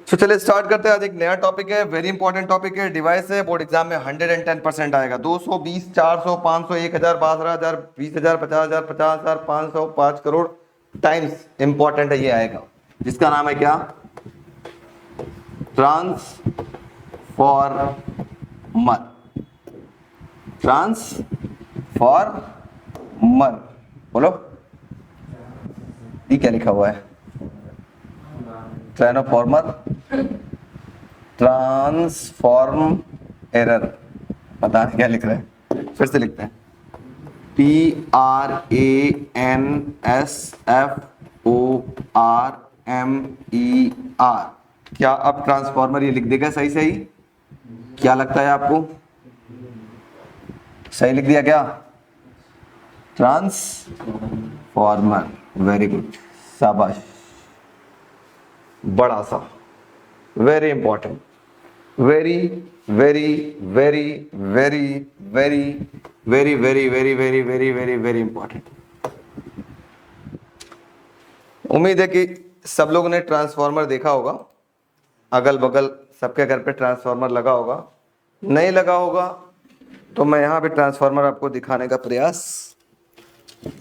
तो चलिए स्टार्ट करते हैं। आज एक नया टॉपिक है, वेरी इंपॉर्टेंट टॉपिक है, डिवाइस है। बोर्ड एग्जाम में 110% आएगा। 220, 400, 500, 1000, 12000, 20000, 50000, 50000, 500, 5 करोड़ टाइम्स इंपॉर्टेंट है, ये आएगा, जिसका नाम है क्या? ट्रांसफॉर्मर। ट्रांसफॉर्मर बोलो, ये क्या लिखा हुआ है? ट्रांसफॉर्मर, ट्रांसफॉर्म एरर, पता नहीं क्या लिख रहे हैं, फिर से लिखते हैं। TRANSFORMER। क्या अब ट्रांसफॉर्मर ये लिख देगा सही सही? क्या लगता है आपको? सही लिख दिया क्या? ट्रांसफॉर्मर, वेरी गुड, शाबाश। बड़ा सा, very important, very very very very very very very very very very very very important. उम्मीद है कि सब लोगों ने ट्रांसफॉर्मर देखा होगा, अगल बगल सबके घर पे ट्रांसफॉर्मर लगा होगा। नहीं लगा होगा तो मैं यहाँ पे ट्रांसफॉर्मर आपको दिखाने का प्रयास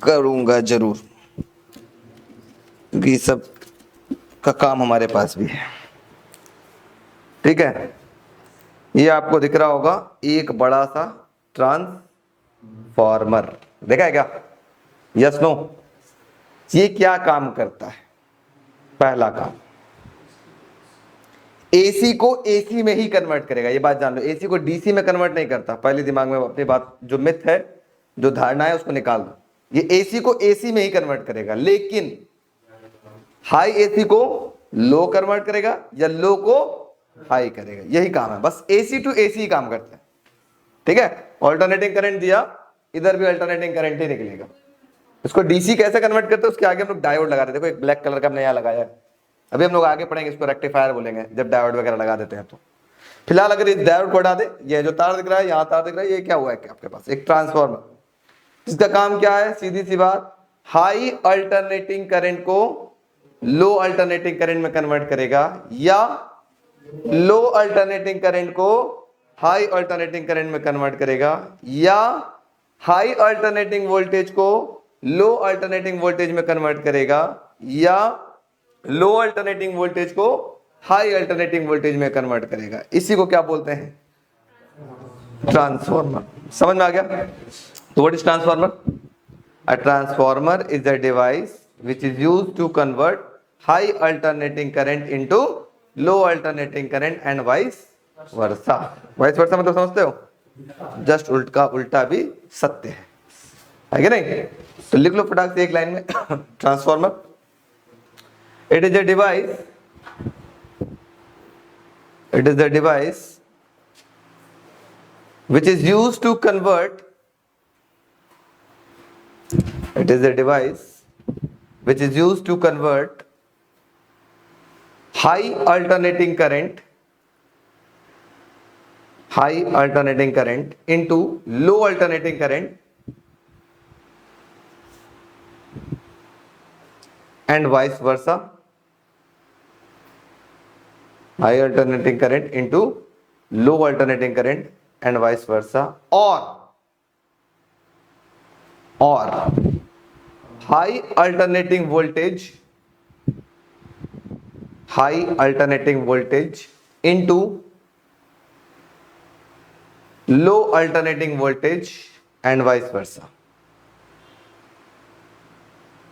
करूँगा जरूर, क्योंकि सब का काम हमारे पास भी है। ठीक है, ये आपको दिख रहा होगा एक बड़ा सा ट्रांसफॉर्मर, देखा है क्या? Yes no? ये क्या काम करता है? पहला काम, एसी को एसी में ही कन्वर्ट करेगा। ये बात जान लो, एसी को डीसी में कन्वर्ट नहीं करता। पहले दिमाग में अपनी बात, जो मिथ है, जो धारणा है, उसको निकाल दो। ये एसी को एसी में ही कन्वर्ट करेगा, लेकिन हाई एसी को लो कन्वर्ट करेगा या लो को हाई करेगा। यही काम है, बस एसी टू एसी काम करता है। ठीक है, ऑल्टरनेटिंग करंट दिया, इधर भी अल्टरनेटिंग करंट ही निकलेगा। इसको डीसी कैसे कन्वर्ट करते हैं, उसके आगे हम लोग डायोड लगा देते हैं। देखो एक ब्लैक कलर का हमने यहाँ लगाया है, अभी हम लोग आगे पढ़ेंगे, इसको रेक्टिफायर बोलेंगे जब डायोड वगैरह लगा देते हैं। तो फिलहाल अगर इस डायोड को हटा दे, ये जो तार दिख रहा है, यहाँ तार दिख रहा है, ये क्या हुआ है आपके पास? एक ट्रांसफॉर्मर, जिसका काम क्या है? सीधी सी बात, हाई अल्टरनेटिंग करंट को लो अल्टरनेटिंग करंट में कन्वर्ट करेगा, या लो अल्टरनेटिंग करंट को हाई अल्टरनेटिंग करंट में कन्वर्ट करेगा, या हाई अल्टरनेटिंग वोल्टेज को लो अल्टरनेटिंग वोल्टेज में कन्वर्ट करेगा, या लो अल्टरनेटिंग वोल्टेज को हाई अल्टरनेटिंग वोल्टेज में कन्वर्ट करेगा। इसी को क्या बोलते हैं? ट्रांसफॉर्मर। समझ में आ गया? तो what is transformer? A transformer is a device which is used to convert high alternating current into low alternating current and vice versa। vice versa मतलब समझते हो? जस्ट उल्टा उल्टा भी सत्य है कि नहीं? तो लिख लो फटाक से एक लाइन में transformer, it is a device which is used to convert high alternating current into low alternating current and vice versa। high alternating current into low alternating current and vice versa, or high alternating voltage into low alternating voltage and vice versa।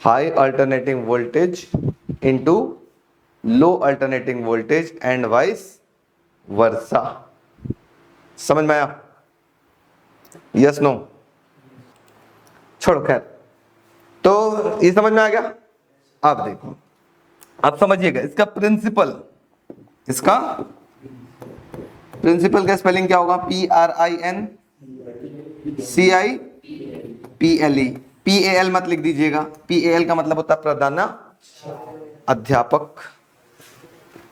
high alternating voltage into low alternating voltage and vice versa। समझ में आया? Yes no? छोड़ो, खैर। तो ये समझ में आ गया? अब देखो, अब समझिएगा इसका प्रिंसिपल का स्पेलिंग क्या होगा? PRINCIPLE। PAL मत लिख दीजिएगा, PAL का मतलब होता है प्रधानाध्यापक,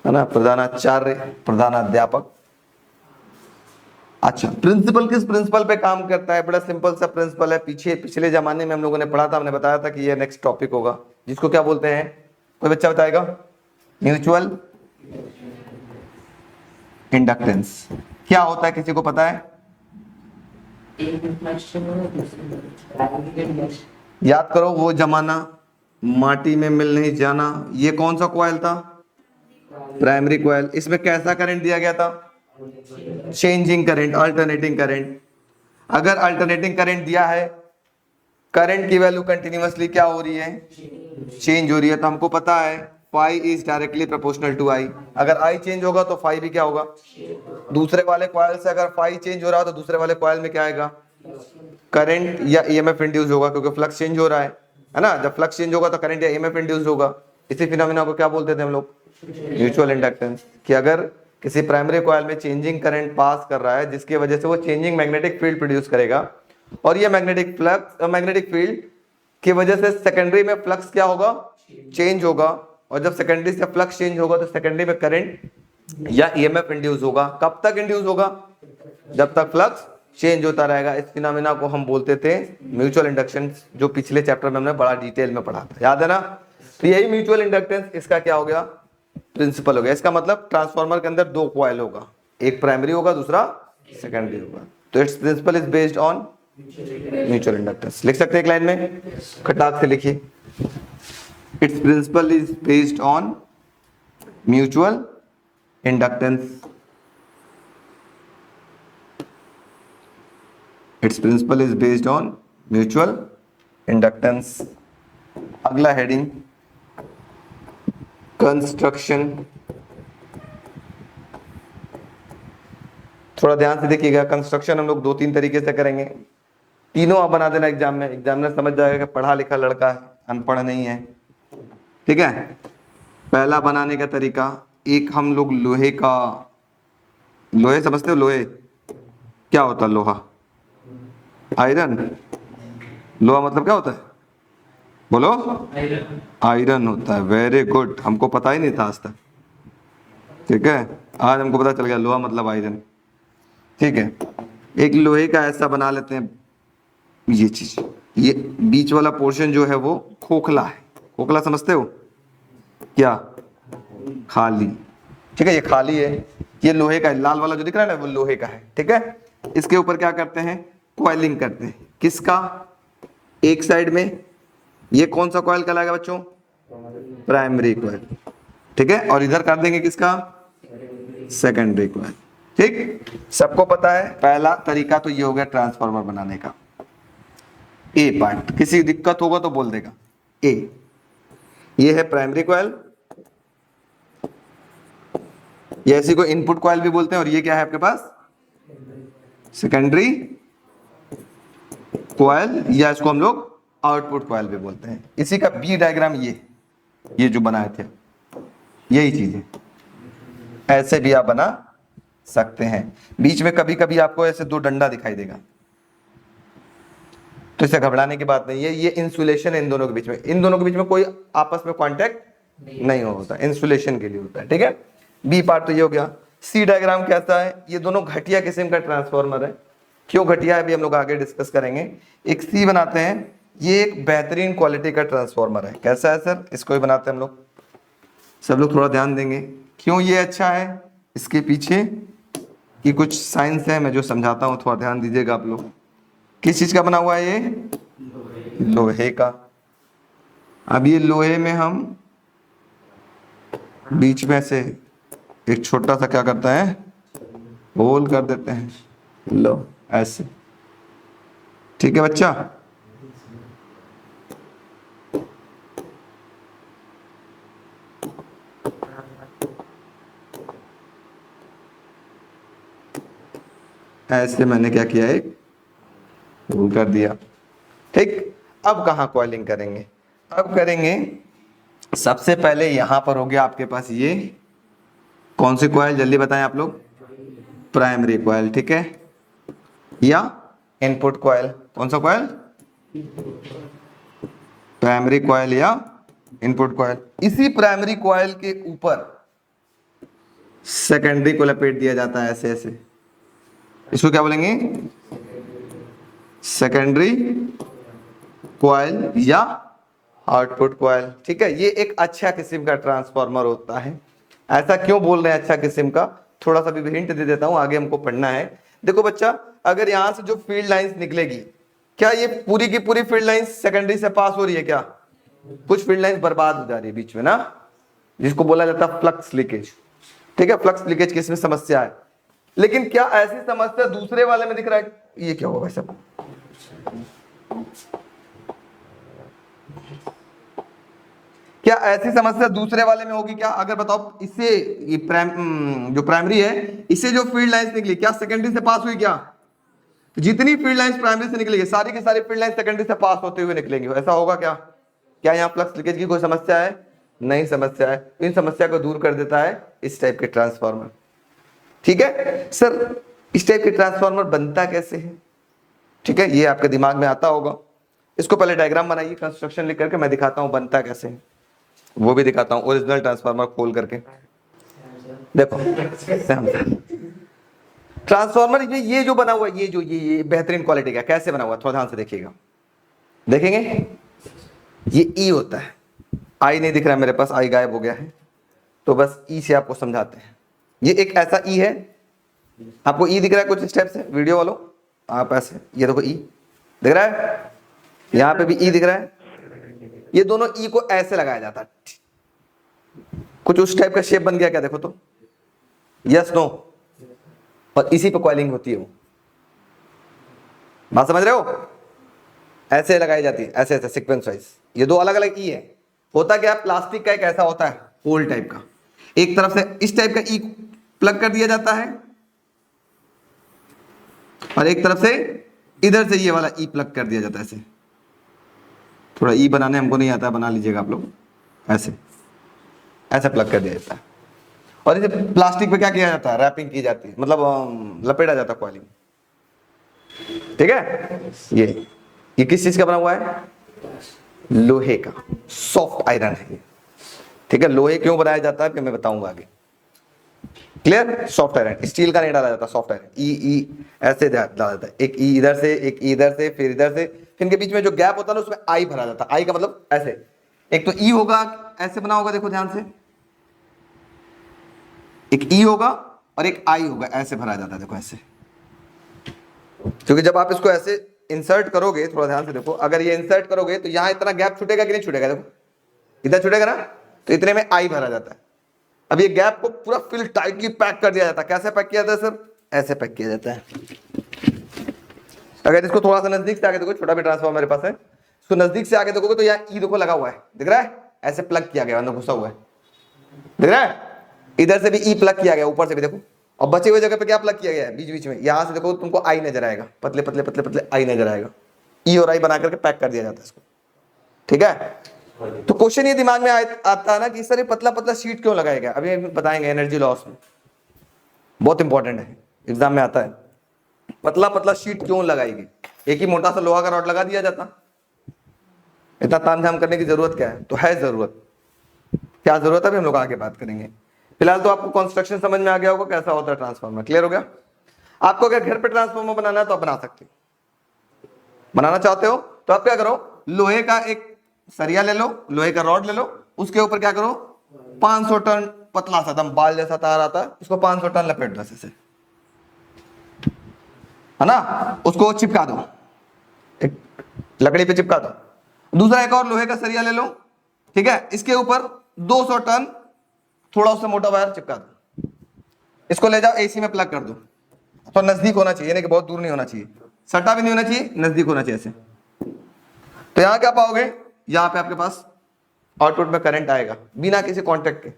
है ना? प्रधानाचार्य, प्रधानाध्यापक। अच्छा, प्रिंसिपल किस प्रिंसिपल पे काम करता है? बड़ा सिंपल सा प्रिंसिपल है, पिछले जमाने में हम लोगों ने पढ़ा था, हमने बताया था कि ये नेक्स्ट टॉपिक होगा, जिसको क्या बोलते हैं? कोई बच्चा बताएगा? म्यूचुअल इंडक्टेंस क्या होता है, किसी को पता है? याद करो वो जमाना, माटी में मिल नहीं जाना। ये कौन सा कॉइल था? Primary coil. इसमें कैसा करंट दिया गया था? Changing current, alternating current. अगर अल्टरनेटिंग करंट दिया है, करंट की वैल्यू कंटिन्यूअसली क्या हो रही है? चेंज हो रही है। तो हमको पता है phi is directly proportional to I. अगर आई चेंज होगा तो फाई भी क्या होगा? दूसरे वाले कॉइल से अगर फाई चेंज हो रहा है तो दूसरे वाले कॉइल में क्या आएगा? करंट या ईएमएफ इंड्यूस होगा, क्योंकि फ्लक्स चेंज हो रहा है ना। जब फ्लक्स चेंज होगा तो करंट या ईएमएफ इंड्यूस होगा। इसी फिनोमेना को क्या बोलते थे हम लोग? Mutual inductance. कि अगर किसी प्राइमरी कॉइल में चेंजिंग करंट पास कर रहा है जिसकी वजह से वो चेंजिंग मैग्नेटिक फील्ड प्रोड्यूस करेगा, और ये मैग्नेटिक फील्ड की वजह से सेकेंडरी में फ्लक्स क्या होगा? चेंज होगा। और जब सेकेंडरी से फ्लक्स चेंज होगा तो सेकेंडरी में करंट या ईएमएफ इंड्यूस होगा। कब तक इंड्यूस होगा? जब तक फ्लक्स चेंज होता रहेगा। इस फिनोमेना को हम बोलते थे म्यूचुअल इंडक्शन, जो पिछले चैप्टर में हमने बड़ा डिटेल में पढ़ा था, याद है ना। तो यही म्यूचुअल इंडक्टेंस इसका क्या हो गया? प्रिंसिपल हो गया। इसका मतलब ट्रांसफार्मर के अंदर दो कॉइल होगा, एक प्राइमरी होगा, दूसरा सेकेंडरी होगा। तो its principle is based on mutual inductance. लिख सकते हैं एक लाइन में, खटाक से लिखिए। Its principle is based on mutual inductance. Its principle is based on mutual inductance. अगला हेडिंग, कंस्ट्रक्शन। थोड़ा ध्यान से देखिएगा। कंस्ट्रक्शन हम लोग दो तीन तरीके से करेंगे, तीनों आप बना देना एग्जाम में। एग्जामिनर समझ जाएगा कि पढ़ा लिखा लड़का है, अनपढ़ नहीं है, ठीक है। पहला बनाने का तरीका, एक हम लोग लोहे का, लोहे समझते हो? लोहे क्या होता है? लोहा, आयरन। लोहा मतलब क्या होता है? बोलो। आयरन होता है। वेरी गुड, हमको पता ही नहीं था आज तक, ठीक है। आज हमको पता चल गया लोहा मतलब आयरन, ठीक है। एक लोहे का ऐसा बना लेते हैं, ये चीज, ये बीच वाला पोर्शन जो है वो खोखला है। खोखला समझते हो? क्या? खाली, ठीक है। ये खाली है, ये लोहे का है। लाल वाला जो दिख रहा है ना, वो लोहे का है, ठीक है। इसके ऊपर क्या करते हैं? कॉइलिंग करते हैं। किसका? एक साइड में ये कौन सा कॉइल कहलाएगा बच्चों? प्राइमरी कॉइल, ठीक है। और इधर कर देंगे किसका? सेकेंडरी कॉइल, ठीक। सबको पता है पहला तरीका तो ये हो गया ट्रांसफार्मर बनाने का। ए पार्ट, किसी दिक्कत होगा तो बोल देगा। ए, ये है प्राइमरी कॉइल, ये इसी को इनपुट कॉइल भी बोलते हैं। और ये क्या है आपके पास? सेकेंडरी कॉइल, या इसको हम लोग आउटपुट कॉइल भी बोलते हैं। इसी का बी डायग्राम ये जो बनाए थे, यही चीज है। ऐसे भी आप बना सकते हैं। बीच में कभी कभी आपको ऐसे दो डंडा दिखाई देगा, तो इसे घबराने की बात नहीं है। ये इंसुलेशन है इन दोनों के बीच में। इन दोनों के बीच में कोई आपस में कांटेक्ट नहीं होता, इंसुलेशन के लिए होता है, ठीक है। बी पार्ट तो ये हो गया। सी डायग्राम कैसा है? ये दोनों घटिया किस्म का ट्रांसफार्मर है। क्यों घटिया है अभी हम लोग आगे डिस्कस करेंगे। एक सी बनाते हैं, ये एक बेहतरीन क्वालिटी का ट्रांसफार्मर है। कैसा है सर? इसको ही बनाते हैं हम लोग। सब लोग थोड़ा ध्यान देंगे। क्यों ये अच्छा है? इसके पीछे की कुछ साइंस है, मैं जो समझाता हूँ थोड़ा ध्यान दीजिएगा आप लोग। किस चीज का बना हुआ है ये? लोहे का। अब ये लोहे में हम बीच में से एक छोटा सा क्या करता है? होल कर देते हैं, लो ऐसे, ठीक है बच्चा। ऐसे मैंने क्या किया, एक होल कर दिया, ठीक। अब कहाँ कॉइलिंग करेंगे? अब करेंगे सबसे पहले यहां पर हो गया आपके पास ये कौन सी कॉइल, जल्दी बताएं आप लोग? प्राइमरी कॉइल, ठीक है। या इनपुट कॉइल, कौन सा कॉइल? प्राइमरी कॉइल या इनपुट कॉइल। इसी प्राइमरी कॉइल के ऊपर सेकेंडरी को लपेट दिया जाता है ऐसे ऐसे। इसको क्या बोलेंगे? सेकेंडरी कॉइल या आउटपुट कॉइल, ठीक है। ये एक अच्छा किस्म का ट्रांसफार्मर होता है। ऐसा क्यों बोल रहे हैं अच्छा किस्म का? थोड़ा सा भी हिंट दे देता हूं, आगे हमको पढ़ना है। देखो बच्चा, अगर यहां से जो फील्ड लाइंस निकलेगी, क्या ये पूरी की पूरी फील्ड लाइंस सेकेंडरी से पास हो रही है? क्या कुछ फील्ड लाइंस बर्बाद हो जा रही है बीच में ना, जिसको बोला जाता है फ्लक्स लीकेज। ठीक है, फ्लक्स लीकेज की इसमें समस्या है। लेकिन क्या ऐसी समस्या दूसरे वाले में दिख रहा है? ये क्या होगा सब? क्या ऐसी समस्या दूसरे वाले में होगी क्या? अगर बताओ, इससे ये जो प्राइमरी है, इससे जो फील्ड लाइंस निकली, क्या सेकेंडरी से पास हुई? क्या जितनी फील्ड लाइंस प्राइमरी से निकलेगी, सारी की सारी फील्ड लाइंस सेकेंडरी से पास होते हुए निकलेंगी? ऐसा होगा क्या? क्या यहाँ फ्लक्स लीकेज की कोई समस्या है? नहीं समस्या है। इन समस्या को दूर कर देता है इस टाइप के ट्रांसफार्मर। ठीक है सर, इस टाइप के ट्रांसफार्मर बनता कैसे है? ठीक है, ये आपके दिमाग में आता होगा। इसको पहले डायग्राम बनाइए, कंस्ट्रक्शन लिख करके, मैं दिखाता हूं बनता कैसे है, वो भी दिखाता हूं ओरिजिनल ट्रांसफार्मर खोल करके। देखो ट्रांसफार्मर ये जो बना हुआ है, ये बेहतरीन क्वालिटी का, कैसे बना हुआ है थोड़ा ध्यान से देखिएगा। देखेंगे, ये ई होता है, आई नहीं दिख रहा है मेरे पास, आई गायब हो गया है, तो बस ई से आपको समझाते हैं। ये एक ऐसा ई है, आपको ई दिख रहा है कुछ स्टेप्स है वीडियो वालों, आप ऐसे, ये देखो ई दिख रहा है, यहां पे भी ई दिख रहा है। ये दोनों ई को ऐसे लगाया जाता है, कुछ उस टाइप का शेप बन गया क्या? देखो तो, यस नो, और इसी पे कॉइलिंग होती है। वो बात समझ रहे हो? ऐसे लगाई जाती है, ऐसे ऐसे सीक्वेंस वाइज। ये दो अलग अलग ई है। होता क्या है, प्लास्टिक का एक ऐसा होता है होल टाइप का, एक तरफ से इस टाइप का ई प्लग कर दिया जाता है, और एक तरफ से इधर से ये वाला ई प्लग कर दिया जाता है। ऐसे थोड़ा ई बनाने हमको नहीं आता, बना लीजिएगा आप लोग। ऐसे ऐसे प्लग कर दिया जाता है, और इसे प्लास्टिक पे क्या किया जाता है? रैपिंग की जाती है, मतलब लपेटा जाता है कॉइलिंग। ठीक है, ये किस चीज का बना हुआ है? लोहे का, सॉफ्ट आयरन है ये। ठीक है, लोहे क्यों बनाया जाता है फिर मैं बताऊंगा आगे। क्लियर? सॉफ्ट आयरन, स्टील का नहीं डाला जाता, सॉफ्ट आयरन। ई ऐसे डाला जाता है, एक ई इधर से, एक ई इधर से, फिर इधर से, फिर इनके बीच में जो गैप होता है ना, उसमें आई भरा जाता है। आई का मतलब ऐसे, एक तो ई होगा, ऐसे बना होगा, देखो ध्यान से, एक ई होगा और एक आई होगा, ऐसे भरा जाता है, देखो ऐसे। क्योंकि जब आप इसको ऐसे इंसर्ट करोगे, थोड़ा ध्यान से देखो, अगर ये इंसर्ट करोगे तो यहां इतना गैप छूटेगा कि नहीं छूटेगा? देखो इधर छूटेगा ना, तो इतने में आई भरा जाता है। अब ये गैप को पूरा फिल टाइटली पैक कर दिया जाता है। कैसे पैक किया जाता है सर? ऐसे पैक किया जाता है। अगर इसको थोड़ा सा नजदीक से आगे देखो, छोटा भी ट्रांसफॉर्मर मेरे पास है, इसको नजदीक से आगे देखोगे तो यहाँ ई देखो लगा हुआ है, दिख रहा है? ऐसे प्लग किया गया, अंदर घुसा हुआ है, दिख रहा है? इधर से भी ई प्लग किया गया, ऊपर से भी देखो, और बचे हुए जगह पे क्या प्लग किया गया है? बीच बीच में यहां से देखो, तुमको आई नजर आएगा, पतले पतले पतले पतले आई नजर आएगा। ई और आई बना करके पैक कर दिया जाता है इसको। ठीक है, तो क्वेश्चन ये दिमाग में आता है ना कि सर ये पतला पतला शीट क्यों लगाया गया? अभी बताएंगे एनर्जी लॉस में, बहुत इंपॉर्टेंट है, एग्जाम में आता है। पतला पतला शीट क्यों लगाई गई? एक ही मोटा सा लोहा का रॉड लगा दिया जाता, इतना तामझाम करने की जरूरत क्या है? तो है जरूरत, क्या जरूरत है अभी हम लोग आगे बात करेंगे। फिलहाल तो आपको कंस्ट्रक्शन समझ में आ गया होगा, कैसा होता है ट्रांसफार्मर, क्लियर हो गया? आपको अगर घर पे ट्रांसफार्मर बनाना है तो आप बना सकते हो। बनाना चाहते हो तो आप क्या करो, लोहे का एक सरिया ले लो, लोहे का रॉड ले लो, उसके ऊपर क्या करो, 500 टन पतला सा दम बाल जैसा तार आता है, उसको 500 टन लपेट दो ऐसे, है ना, उसको चिपका दो, एक लकड़ी पे चिपका दो। दूसरा एक और लोहे का सरिया ले लो, ठीक है, इसके ऊपर 200 टन थोड़ा उससे मोटा वायर चिपका दो, इसको ले जाओ एसी में प्लग कर दो। तो नजदीक होना चाहिए, नहीं कि बहुत दूर नहीं होना चाहिए, सटा भी नहीं होना चाहिए, नजदीक होना चाहिए ऐसे। तो यहां क्या पाओगे, यहां पे आपके पास आउटपुट में करंट आएगा बिना किसी कॉन्टेक्ट के।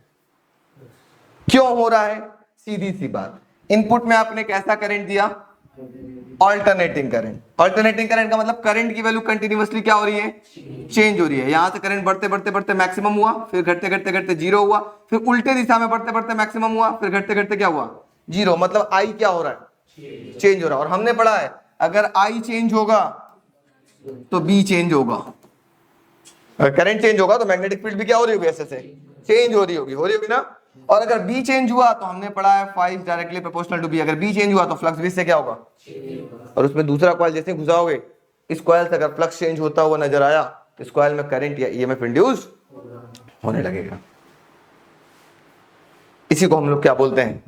क्यों हो रहा है? सीधी सी बात, इनपुट में आपने कैसा करंट दिया? Alternating current. ऑल्टरनेटिंग करंट का मतलब करंट की वैल्यू कंटिन्यूअसली क्या हो रही है? चेंज हो रही है। यहां से करंट बढ़ते बढ़ते बढ़ते मैक्सिमम हुआ, फिर घटते घटते घटते जीरो हुआ, फिर उल्टे दिशा में बढ़ते बढ़ते मैक्सिमम हुआ, फिर घटते घटते क्या हुआ? जीरो। मतलब आई क्या हो रहा है? चेंज हो रहा है। और हमने पढ़ा है अगर आई चेंज होगा तो बी चेंज होगा, अगर करंट चेंज होगा तो मैग्नेटिक फील्ड भी क्या हो रही होगी? ऐसे से चेंज हो रही होगी ना। और अगर बी चेंज हुआ तो हमने पढ़ा है phi directly proportional to B, अगर बी चेंज हुआ तो फ्लक्स भी से क्या होगा? और उसमें दूसरा कॉइल जैसे घुसाओगे, इस कॉइल से अगर फ्लक्स चेंज होता हुआ नजर आया तो इस कॉइल में करंट या ईएमएफ इंड्यूस होने लगेगा। इसी को हम लोग क्या बोलते हैं?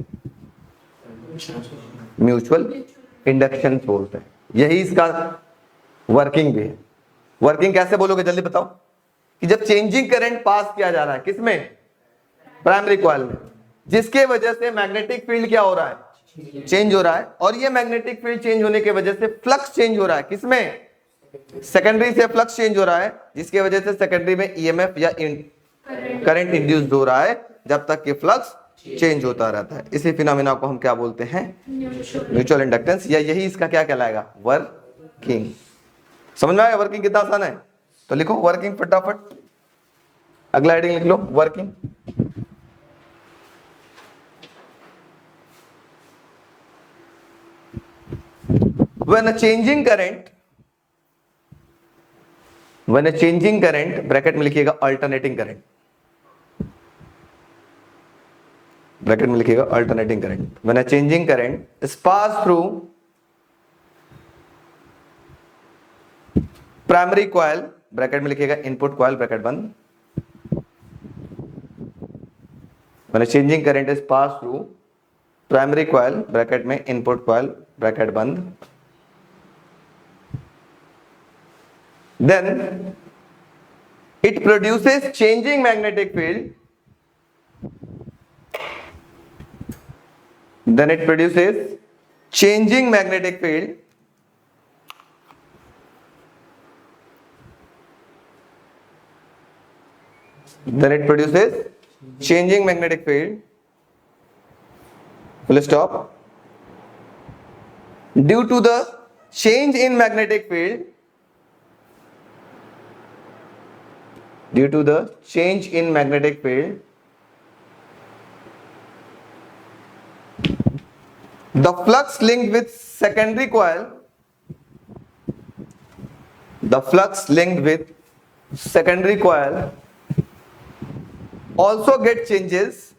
म्यूचुअल इंडक्शन सोर्स है, यही इसका वर्किंग भी है। वर्किंग कैसे बोलोगे जल्दी बताओ? कि जब चेंजिंग करंट पास किया जा रहा है किसमें, प्राइमरी कॉइल में, जिसके वजह से मैग्नेटिक फील्ड क्या हो रहा है, चेंज हो रहा है, और ये मैग्नेटिक फील्ड चेंज होने की वजह से फ्लक्स चेंज हो रहा है किसमें, सेकेंडरी से फ्लक्स चेंज हो रहा है, जिसकी वजह से सेकेंडरी में ईएमएफ या करंट इंड्यूस्ड हो रहा है जब तक कि फ्लक्स चेंज होता रहता है। इसी फिनोमेना को हम क्या बोलते हैं, म्यूचुअल इंडक्टेंस, या यही इसका क्या कहलाएगा, वर्किंग। समझ में आया वर्किंग कितना आसान है? तो लिखो वर्किंग फटाफट, अगला हेडिंग लिख लो working. When a changing current bracket में लिखिएगा अल्टरनेटिंग करंट, ब्रैकेट में लिखिएगा alternating current. When a changing current is passed through primary coil, bracket में लिखिएगा इनपुट कॉइल, ब्रैकेट बंद। When a changing current is passed through primary coil, bracket में input coil, bracket बंद, then it produces changing magnetic field, then it produces changing magnetic field, then it produces changing magnetic field, full stop. Due to the change in magnetic field, due to the change in magnetic field, the flux linked with secondary coil, the flux linked with secondary coil also get changes,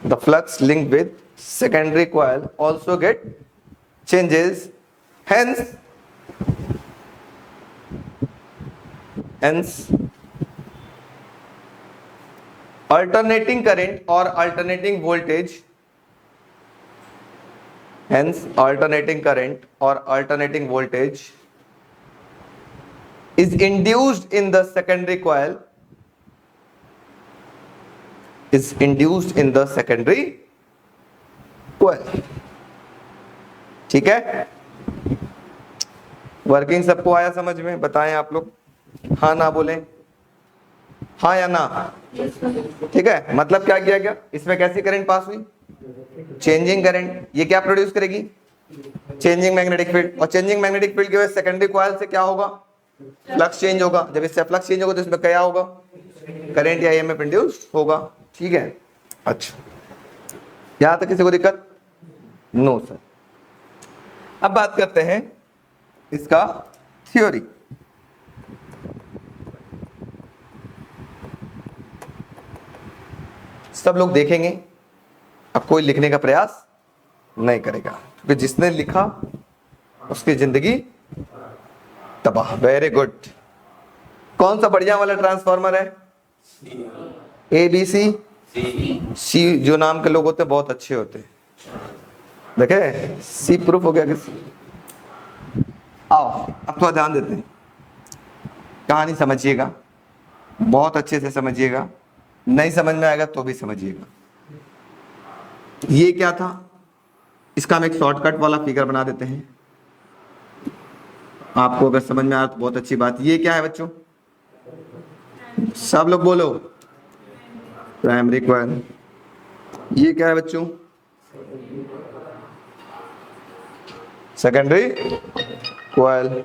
the flux linked with secondary coil also get changes, hence alternating current or alternating voltage, hence alternating current or alternating voltage is induced in the secondary coil, is induced in the secondary coil। ठीक है, working सबको आया समझ में? बताएं आप लोग, हाँ ना बोलें, हाँ या ना? ठीक है, मतलब क्या किया गया इसमें, कैसी करंट पास हुई, चेंजिंग करंट। ये क्या प्रोड्यूस करेगी, चेंजिंग मैग्नेटिक फील्ड, और चेंजिंग मैग्नेटिक फील्ड की वजह से सेकेंडरी कॉइल से क्या होगा, फ्लक्स चेंज होगा। जब इससे फ्लक्स चेंज होगा तो इसमें क्या होगा, करंट या ईएमएफ इंड्यूस होगा। ठीक है, अच्छा यहां तक किसी को दिक्कत? No sir. अब बात करते हैं इसका थ्योरी। सब लोग देखेंगे, अब कोई लिखने का प्रयास नहीं करेगा, क्योंकि जिसने लिखा उसकी जिंदगी तबाह। Very good. कौन सा बढ़िया वाला ट्रांसफार्मर है, ए बी सी सी? जो नाम के लोग होते हैं बहुत अच्छे होते हैं, देखे सी प्रूफ हो गया किसी। आओ अब थोड़ा ध्यान देते हैं, कहानी समझिएगा, बहुत अच्छे से समझिएगा, नहीं समझ में आएगा तो भी समझिएगा। ये क्या था, इसका हम एक शॉर्टकट वाला फिगर बना देते हैं, आपको अगर समझ में आया तो बहुत अच्छी बात। ये क्या है बच्चों, सब लोग बोलो, प्राइमरी कॉइल। ये क्या है बच्चों, सेकेंडरी कॉइल।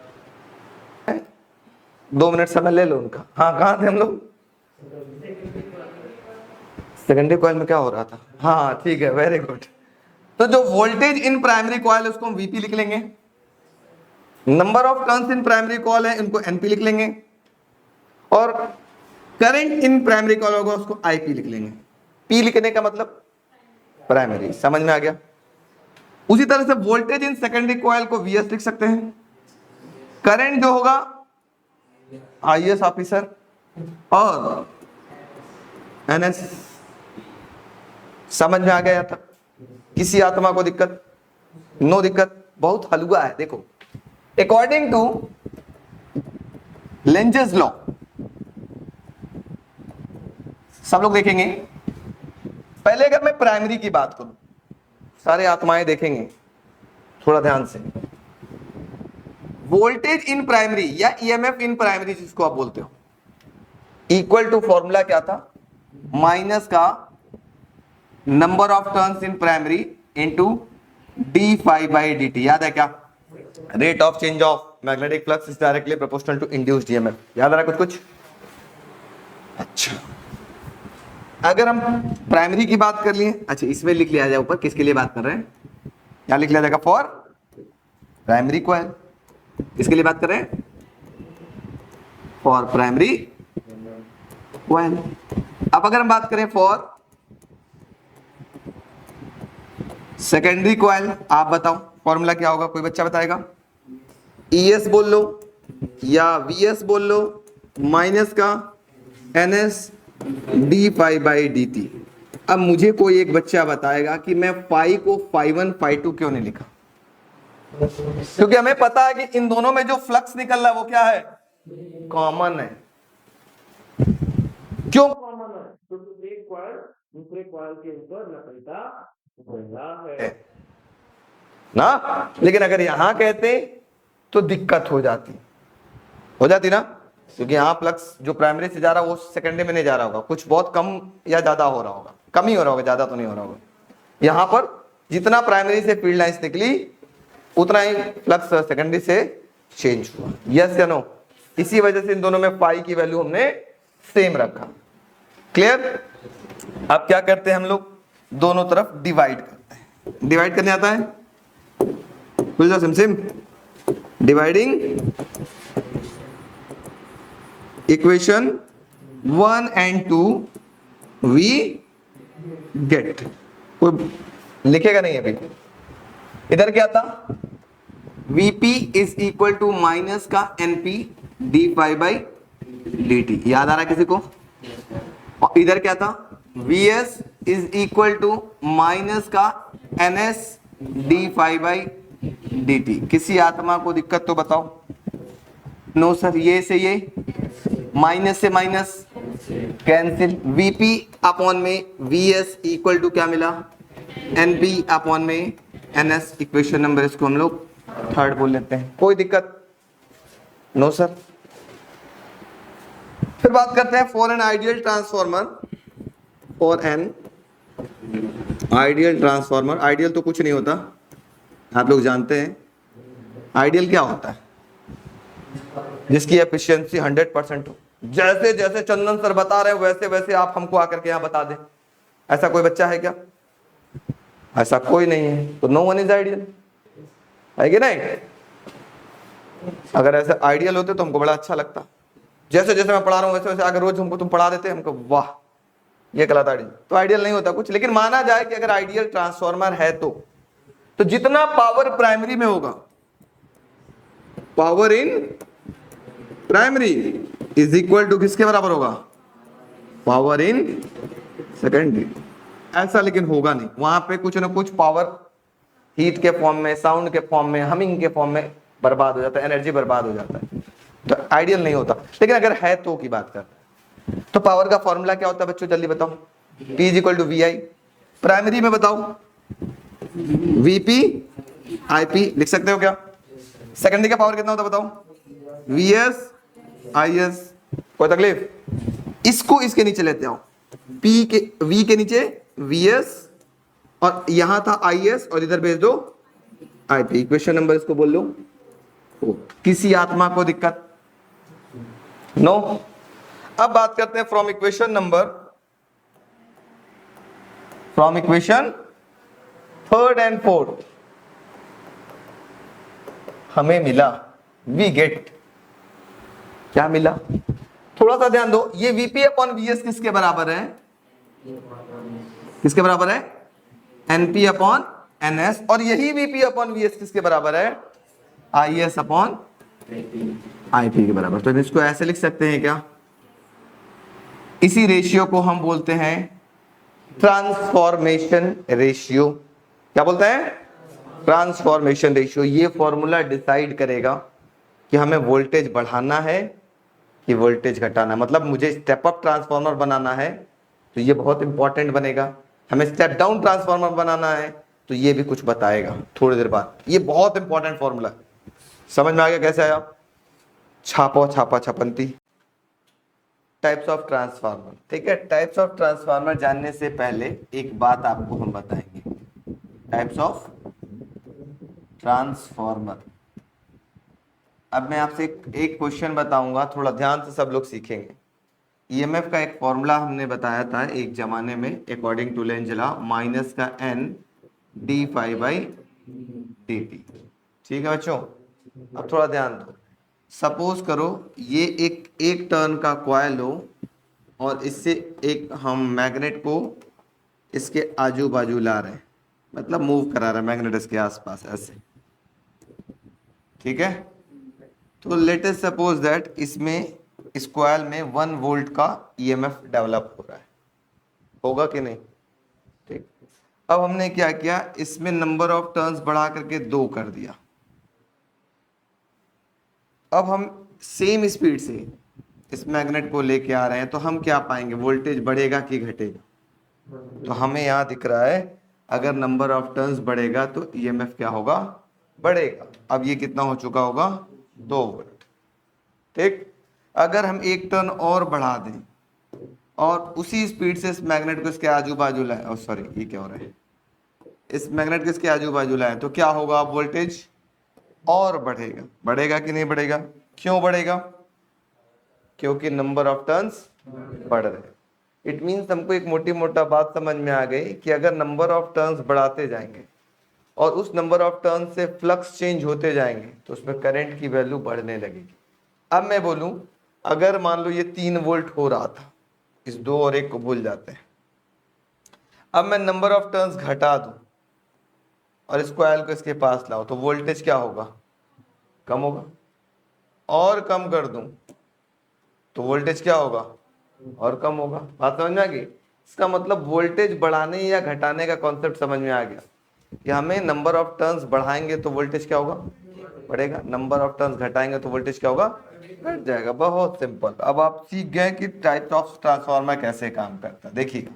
2 मिनट समय ले लो उनका। हाँ कहाँ थे हम लोग, सेकेंडरी कॉइल में क्या हो रहा था? हाँ ठीक है, वेरी गुड। तो जो वोल्टेज इन प्राइमरी कॉइल है उसको हम वीपी लिख लेंगे, number of turns in primary coil है इनको एनपी लिख लेंगे, और करंट इन प्राइमरी कॉइल होगा उसको आईपी लिख लेंगे। पी लिखने का मतलब प्राइमरी, समझ में आ गया? उसी तरह से वोल्टेज इन सेकेंडरी कॉइल को वीएस लिख सकते हैं, करंट जो होगा आईएस ऑफिसर, और एनएस। समझ में आ गया था? किसी आत्मा को दिक्कत? नो दिक्कत, बहुत हलवा है। देखो, अकॉर्डिंग टू लेंजेस लॉ, सब लोग देखेंगे। पहले अगर मैं प्राइमरी की बात करूं, सारे आत्माएं देखेंगे थोड़ा ध्यान से। वोल्टेज इन प्राइमरी या ईएमएफ इन प्राइमरी जिसको आप बोलते हो, इक्वल टू फॉर्मूला क्या था? माइनस का number of turns in primary into d phi by d t. याद है क्या? Rate of change of magnetic flux is directly proportional to induced EMF. याद आ रहा है कुछ? अच्छा, अगर हम प्राइमरी की बात कर लिए, अच्छा इसमें लिख लिया जाए ऊपर किसके लिए बात कर रहे हैं, क्या लिख लिया जाएगा? For primary coil. किसके लिए बात कर रहे हैं? For primary coil. अब अगर हम बात करें फॉर सेकेंडरी कॉइल, आप बताओ फॉर्मूला क्या होगा? कोई बच्चा बताएगा? ईएस बोल लो या वीएस बोल लो, माइनस का NS D phi by d T. अब मुझे कोई एक बच्चा बताएगा कि मैं फाई को फाई वन फाई टू क्यों नहीं लिखा? क्योंकि हमें पता है कि इन दोनों में जो फ्लक्स निकल रहा है वो क्या है? कॉमन है। क्यों कॉमन है? क्योंकि एक कॉइल दूसरे कॉइल के ऊपर लपेटा हुआ है ना। लेकिन अगर यहां कहते तो दिक्कत हो जाती ना, क्योंकि यहां फ्लक्स जो प्राइमरी से जा रहा है वो सेकेंडरी में नहीं जा रहा होगा, कुछ बहुत कम या ज्यादा हो रहा होगा, कम ही हो रहा होगा, ज्यादा तो नहीं हो रहा होगा। यहां पर जितना प्राइमरी से फील्ड लाइंस निकली उतना ही फ्लक्स सेकेंडरी से चेंज हुआ। यस या नो? इसी वजह से इन दोनों में पाई की वैल्यू हमने सेम रखा। क्लियर? अब क्या करते हैं हम लोग? दोनों तरफ डिवाइड करते हैं। डिवाइड करने आता है? बुझ जाओ सिम dividing equation 1 and 2 we get. कोई लिखेगा नहीं अभी? इधर क्या था? Vp is equal to minus का NP d phi by d t. याद आ रहा है किसी को? और इधर क्या था? Vs is equal to minus का NS d phi by d t. किसी आत्मा को दिक्कत तो बताओ? नो सर, ये से ये माइनस से माइनस कैंसिल। Vp अपॉन में Vs इक्वल टू क्या मिला? NP अपॉन में NS। इक्वेशन नंबर इसको हम लोग थर्ड बोल लेते हैं। कोई दिक्कत? No sir. फिर बात करते हैं for an ideal transformer. For an ideal transformer, ideal तो कुछ नहीं होता, आप लोग जानते हैं। आइडियल क्या होता है? जिसकी एफिशिएंसी 100% हो। जैसे जैसे चंदन सर बता रहे हैं वैसे वैसे आप हमको आकर के यहां बता दें। ऐसा कोई बच्चा है क्या? ऐसा कोई नहीं है, तो नो वन इज आइडियल, है कि नहीं? अगर ऐसे आइडियल होते तो हमको बड़ा अच्छा लगता। जैसे जैसे मैं पढ़ा रहा हूं वैसे वैसे अगर रोज हमको तुम पढ़ा देते, हमको वाह ये कहलाता आइडियल। तो आइडियल नहीं होता कुछ। लेकिन माना जाए कि अगर आइडियल ट्रांसफॉर्मर है तो जितना पावर प्राइमरी में होगा, power in primary is equal to किसके बराबर होगा? Power in secondary. ऐसा लेकिन होगा नहीं, वहां पे कुछ ना कुछ पावर हीट के फॉर्म में, साउंड के फॉर्म में, हमिंग के फॉर्म में बर्बाद हो जाता है, एनर्जी बर्बाद हो जाता है। तो आइडियल नहीं होता। लेकिन अगर है तो की बात करते हैं, तो पावर का फॉर्मूला क्या होता है बच्चों? जल्दी बताओ। P is equal to VI। Primary में बताओ VP IP लिख सकते हो क्या? सेकेंडरी का पावर कितना होता है बताओ? VS IS। कोई तकलीफ? इसको इसके नीचे लेते आओ। V के नीचे VS और यहां था IS और इधर भेज दो IP। इक्वेशन नंबर इसको बोल लो। किसी आत्मा को दिक्कत? नो। अब बात करते हैं from equation third and fourth. हमें मिला वी गेट। क्या मिला? थोड़ा सा ध्यान दो। ये VP अपॉन VS किसके बराबर है? किसके बराबर है? NP upon NS। और यही VP अपॉन VS किसके बराबर है? IS अपॉन IP के बराबर। तो इसको ऐसे लिख सकते हैं क्या? इसी रेशियो को हम बोलते हैं ट्रांसफॉर्मेशन रेशियो, क्या बोलते हैं, ट्रांसफॉर्मेशन रेशियो। ये फॉर्मूला डिसाइड करेगा कि हमें वोल्टेज बढ़ाना है कि वोल्टेज घटाना है। मतलब मुझे स्टेप अप ट्रांसफार्मर बनाना है तो ये बहुत इंपॉर्टेंट बनेगा, हमें स्टेप डाउन ट्रांसफार्मर बनाना है तो ये भी कुछ बताएगा थोड़ी देर बाद। ये बहुत इंपॉर्टेंट फॉर्मूला, समझ में आ गया कैसे आया? छापो छापा छपंती। टाइप्स ऑफ ट्रांसफार्मर, ठीक है। टाइप्स ऑफ ट्रांसफार्मर जानने से पहले एक बात आपको हम बताएंगे। Types of transformer. अब मैं आपसे एक क्वेश्चन बताऊंगा, थोड़ा ध्यान से सब लोग सीखेंगे। ईएमएफ का एक फॉर्मूला हमने बताया था एक जमाने में, अकॉर्डिंग टू लेंजला, माइनस का N d phi by d t. ठीक है बच्चों, अब थोड़ा ध्यान दो। सपोज करो ये एक टर्न का कॉइल हो और इससे एक हम मैग्नेट को इसके आजू बाजू ला रहे हैं, मतलब मूव करा रहे हैं मैग्नेट इसके आसपास ऐसे, ठीक है। तो लेट अस सपोज दैट इसमें इस कॉइल में 1 वोल्ट का ईएमएफ डेवलप हो रहा है, होगा कि नहीं? ठीक। अब हमने क्या किया, इसमें नंबर ऑफ टर्न्स बढ़ा करके 2 कर दिया। अब हम सेम स्पीड से इस मैग्नेट को लेके आ रहे हैं तो हम क्या पाएंगे, वोल्टेज बढ़ेगा कि घटेगा? तो हमें यहाँ दिख रहा है अगर नंबर ऑफ टर्न्स बढ़ेगा तो ईएमएफ क्या होगा, बढ़ेगा। अब ये कितना हो चुका होगा, 2 वोल्ट। ठीक। अगर हम एक टर्न और बढ़ा दें और उसी स्पीड से इस मैग्नेट को इसके आजू बाजू लाए, और सॉरी ये क्या हो रहा है, इस मैग्नेट को इसके आजू बाजू लाए तो क्या होगा, वोल्टेज और बढ़ेगा। बढ़ेगा कि नहीं बढ़ेगा? क्यों बढ़ेगा? क्योंकि नंबर ऑफ टर्न्स बढ़ रहे हैं। इट मीन्स हमको एक मोटी मोटा बात समझ में आ गई कि अगर नंबर ऑफ टर्न्स बढ़ाते जाएंगे और उस नंबर ऑफ टर्न से फ्लक्स चेंज होते जाएंगे तो उसमें करंट की वैल्यू बढ़ने लगेगी। अब मैं बोलूं, अगर मान लो ये 3 वोल्ट हो रहा था, इस 2 और 1 को भूल जाते हैं, अब मैं नंबर ऑफ टर्न्स घटा दूं और इस कॉइल को इसके पास लाओ तो वोल्टेज क्या होगा, कम होगा। और कम कर दूं तो वोल्टेज क्या होगा, और कम होगा। बात समझ में आ गई? इसका मतलब वोल्टेज बढ़ाने या घटाने का कॉन्सेप्ट समझ में आ गया कि हमें नंबर ऑफ टर्न्स बढ़ाएंगे तो वोल्टेज क्या होगा, बढ़ेगा। नंबर ऑफ टर्न्स घटाएंगे तो वोल्टेज क्या होगा, घट जाएगा। बहुत सिंपल। अब आप सीख गए कि टाइप्स ऑफ ट्रांसफार्मर कैसे काम करता है। देखिएगा,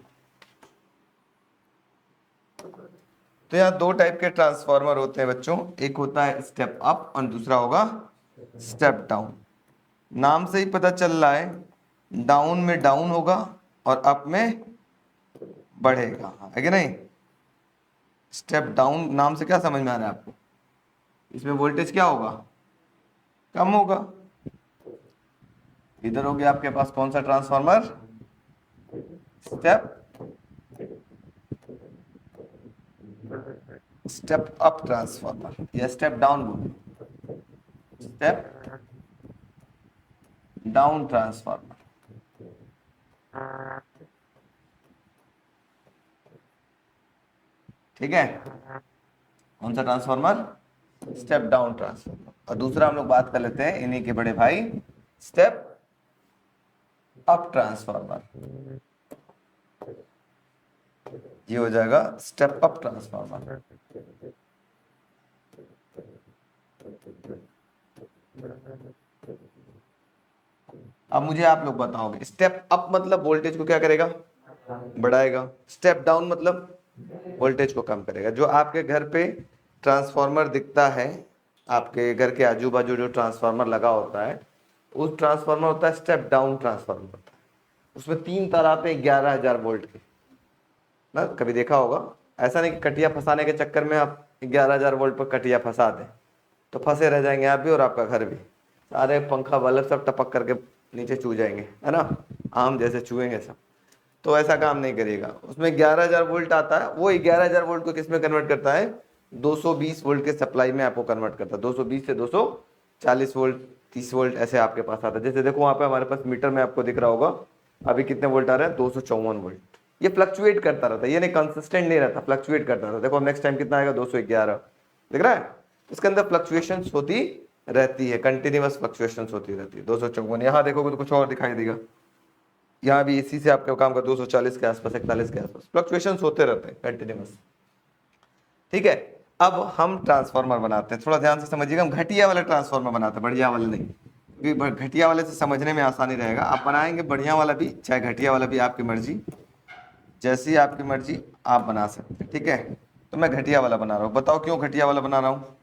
तो यहाँ 2 टाइप के ट्रांसफार्मर होते हैं बच्चों, एक होता है स्टेप अप और दूसरा होगा स्टेप डाउन। नाम से ही पता चल रहा है डाउन में डाउन होगा और अप में बढ़ेगा, है कि नहीं? स्टेप डाउन नाम से क्या समझ में आ रहा है आपको, इसमें वोल्टेज क्या होगा, कम होगा। इधर हो गया आपके पास कौन सा ट्रांसफार्मर, स्टेप अप ट्रांसफार्मर या स्टेप डाउन बोलो, स्टेप डाउन ट्रांसफार्मर। ठीक है, कौन सा ट्रांसफार्मर, स्टेप डाउन ट्रांसफार्मर। और दूसरा हम लोग बात कर लेते हैं इन्हीं के बड़े भाई, स्टेप अप ट्रांसफार्मर। ये हो जाएगा स्टेप अप ट्रांसफार्मर। अब मुझे आप लोग बताओगे, स्टेप अप मतलब वोल्टेज को क्या करेगा, बढ़ाएगा। स्टेप डाउन मतलब वोल्टेज को कम करेगा। जो आपके घर पे ट्रांसफार्मर दिखता है, आपके घर के आजू बाजू जो ट्रांसफार्मर लगा होता है, उस ट्रांसफार्मर होता है स्टेप डाउन ट्रांसफार्मर होता है। उसमें 3 तार आते हैं 11,000 वोल्ट के ना, कभी देखा होगा। ऐसा नहीं कि कटिया फंसाने के चक्कर में आप 11,000 वोल्ट पर कटिया फंसा दें तो फंसे रह जाएंगे आप भी और आपका घर भी, सारे पंखा बल्ब सब टपक करके नीचे चू जाएंगे, है ना, आम जैसे चूहेंगे सब। तो ऐसा काम नहीं करिएगा। उसमें 11,000 वोल्ट आता है, वो 11,000 वोल्ट को किस में कन्वर्ट करता है, 220 वोल्ट के सप्लाई में आपको कन्वर्ट करता है। 220 से 240 वोल्ट, 30 वोल्ट ऐसे आपके पास आता है। जैसे देखो वहाँ पे हमारे पास मीटर में आपको दिख रहा होगा अभी कितने वोल्ट आ रहे हैं, 254 वोल्ट। ये फ्लक्चुएट करता रहता है, ये नहीं कंसिस्टेंट नहीं रहता, फ्लक्चुएट करता रहता है। देखो नेक्स्ट टाइम कितना आएगा, 211 दिख रहा है। इसके अंदर फ्लक्चुएशंस होती रहती है, कंटिन्यूअस फ्लक्चुएशंस होती रहती है। 254 यहाँ देखोगे तो कुछ और दिखाई देगा, यहाँ भी एसी से आपका काम का 240 के आसपास, 41 के आसपास फ्लक्चुएशंस होते रहते हैं कंटिन्यूस। ठीक है, अब हम ट्रांसफार्मर बनाते हैं, थोड़ा ध्यान से समझिएगा। हम घटिया वाला ट्रांसफार्मर बनाते हैं, बढ़िया वाला नहीं, क्योंकि घटिया वाले से समझने में आसानी रहेगा। आप बनाएंगे बढ़िया वाला भी चाहे घटिया वाला भी, आपकी मर्जी, जैसी आपकी मर्जी आप बना सकते हैं। ठीक है, तो मैं घटिया वाला बना रहा हूँ। बताओ क्यों घटिया वाला बना रहा हूँ?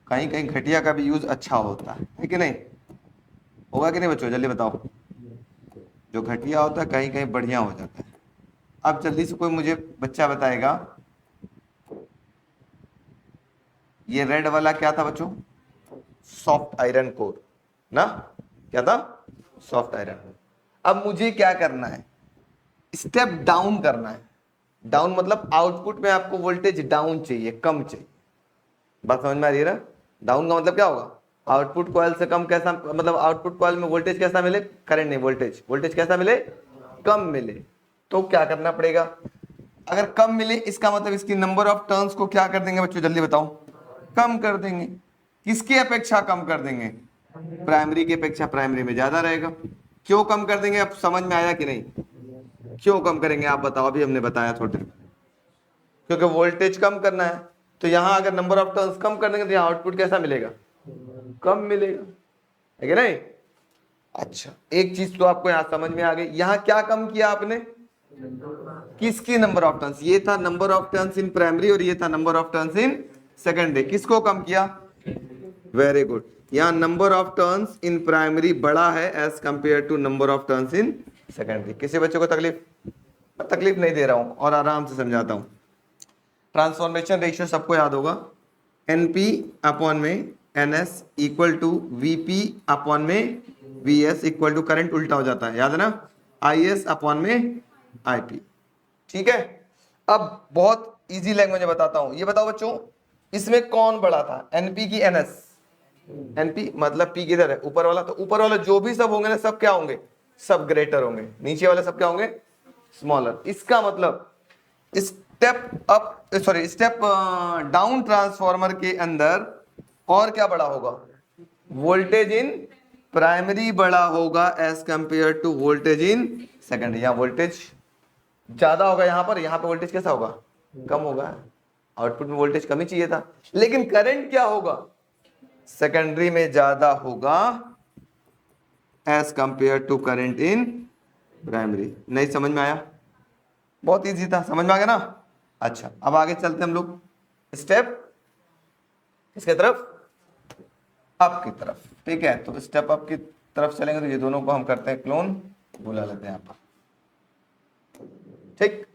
कहीं कहीं घटिया का भी यूज अच्छा होता है कि नहीं? होगा कि नहीं बच्चों, जल्दी बताओ। जो घटिया होता है कहीं कहीं बढ़िया हो जाता है। अब जल्दी से कोई मुझे बच्चा बताएगा, ये रेड वाला क्या था बच्चों? सॉफ्ट आयरन कोर ना, क्या था? Soft iron. अब मुझे क्या करना है? स्टेप डाउन करना है। डाउन मतलब आउटपुट में आपको वोल्टेज डाउन चाहिए, कम चाहिए। बात समझ में आ रही है ना? डाउन का मतलब क्या होगा? आउटपुट कॉइल से कम कैसा, मतलब आउटपुट कॉइल में वोल्टेज कैसा मिले? करंट नहीं, वोल्टेज। वोल्टेज कैसा मिले? कम मिले। तो क्या करना पड़ेगा? अगर कम मिले इसका मतलब इसकी नंबर ऑफ टर्न्स को क्या कर देंगे बच्चों, जल्दी बताओ? कम कर देंगे। किसकी अपेक्षा कम कर देंगे? प्राइमरी की अपेक्षा प्राइमरी में ज्यादा रहेगा। क्यों कम कर देंगे? अब समझ में आया कि नहीं? क्यों कम करेंगे आप बताओ? अभी हमने बताया थोड़ी देर, क्योंकि वोल्टेज कम करना है। तो यहां अगर नंबर ऑफ टर्न्स कम कर देंगे तो यहाँ आउटपुट कैसा मिलेगा? कम मिलेगा, है कि नहीं? अच्छा, एक चीज तो आपको यहां समझ में आ गई। यहां क्या कम किया आपने? किसकी नंबर ऑफ टर्न्स? ये था number of turns in primary और ये था number of turns in secondary. किसको कम किया? Very good. यहाँ number of turns in primary बड़ा है as compare to number of turns in secondary. किसी बच्चे को तकलीफ नहीं दे रहा हूं और आराम से समझाता हूं। ट्रांसफॉर्मेशन रेशियो सबको याद होगा, NP अपॉन में NS equal to VP upon में VS इक्वल टू, करंट उल्टा हो जाता है, याद है ना? IS अपॉन में IP। ठीक है, अब बहुत इजी लैंग्वेज में बताता हूं। ये बताओ बच्चों, इसमें कौन बड़ा था, NP की NS? NP मतलब P किधर है? ऊपर वाला। तो ऊपर वाला जो भी सब होंगे ना, सब क्या होंगे? सब ग्रेटर होंगे। नीचे वाले सब क्या होंगे? स्मॉलर। इसका मतलब step up, sorry step down transformer के अंदर और क्या बड़ा होगा? वोल्टेज इन प्राइमरी बड़ा होगा as compare to voltage in secondary. यहां वोल्टेज ज्यादा होगा, यहां पर वोल्टेज कैसा होगा? कम होगा। आउटपुट में वोल्टेज कम ही चाहिए था, लेकिन करंट क्या होगा? सेकेंडरी में ज्यादा होगा as compare to current in primary. नहीं समझ में आया? बहुत इजी था, समझ में आ गया ना? अच्छा, अब आगे चलते हम लोग स्टेप किसके तरफ? अप की तरफ। ठीक है, तो स्टेप अप की तरफ चलेंगे तो ये दोनों को हम करते हैं क्लोन, बुला लेते हैं यहाँ पर। ठीक,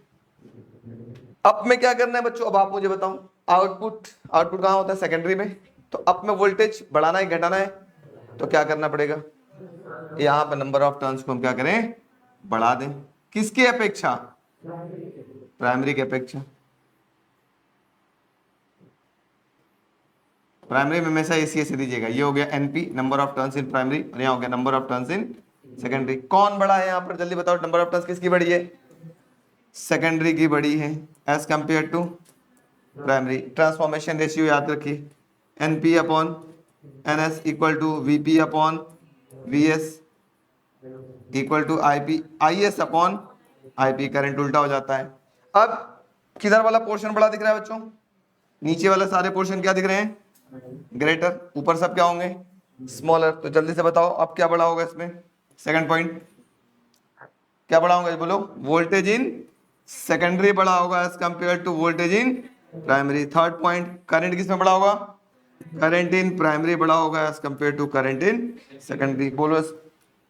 अप में क्या करना है बच्चों? अब आप मुझे बताओ, आउटपुट कहां होता है? सेकेंडरी में। तो अप में वोल्टेज बढ़ाना है घटाना है? तो क्या करना पड़ेगा? यहां पर नंबर ऑफ टर्न्स को हम क्या करें? बढ़ा दें। किसकी अपेक्षा? प्राइमरी की अपेक्षा। प्राइमरी में हमेशा एसी से दीजिएगा। ये हो गया NP, number of turns in primary, और यहाँ हो गया number of turns in secondary. कौन बड़ा है यहाँ पर, जल्दी बताओ? नंबर ऑफ टर्न्स किसकी बड़ी है? सेकेंडरी की बड़ी है as compare to primary. Transformation ratio याद रखिए, NP upon NS equal to VP upon VS equal to IS upon IP। Current उल्टा हो जाता है। अब किधर वाला पोर्शन बड़ा दिख रहा है बच्चों? नीचे वाले सारे पोर्शन क्या दिख रहे हैं? ग्रेटर। ऊपर सब क्या होंगे? स्मॉलर। तो जल्दी से बताओ अब क्या बड़ा होगा इसमें? सेकंड पॉइंट क्या बड़ा होगा, बोलो? वोल्टेज इन सेकेंडरी बड़ा होगा as compare to voltage in primary. Third point, current किसमें बड़ा होगा? करंट इन प्राइमरी बड़ा होगा as compare to current in secondary. बोलो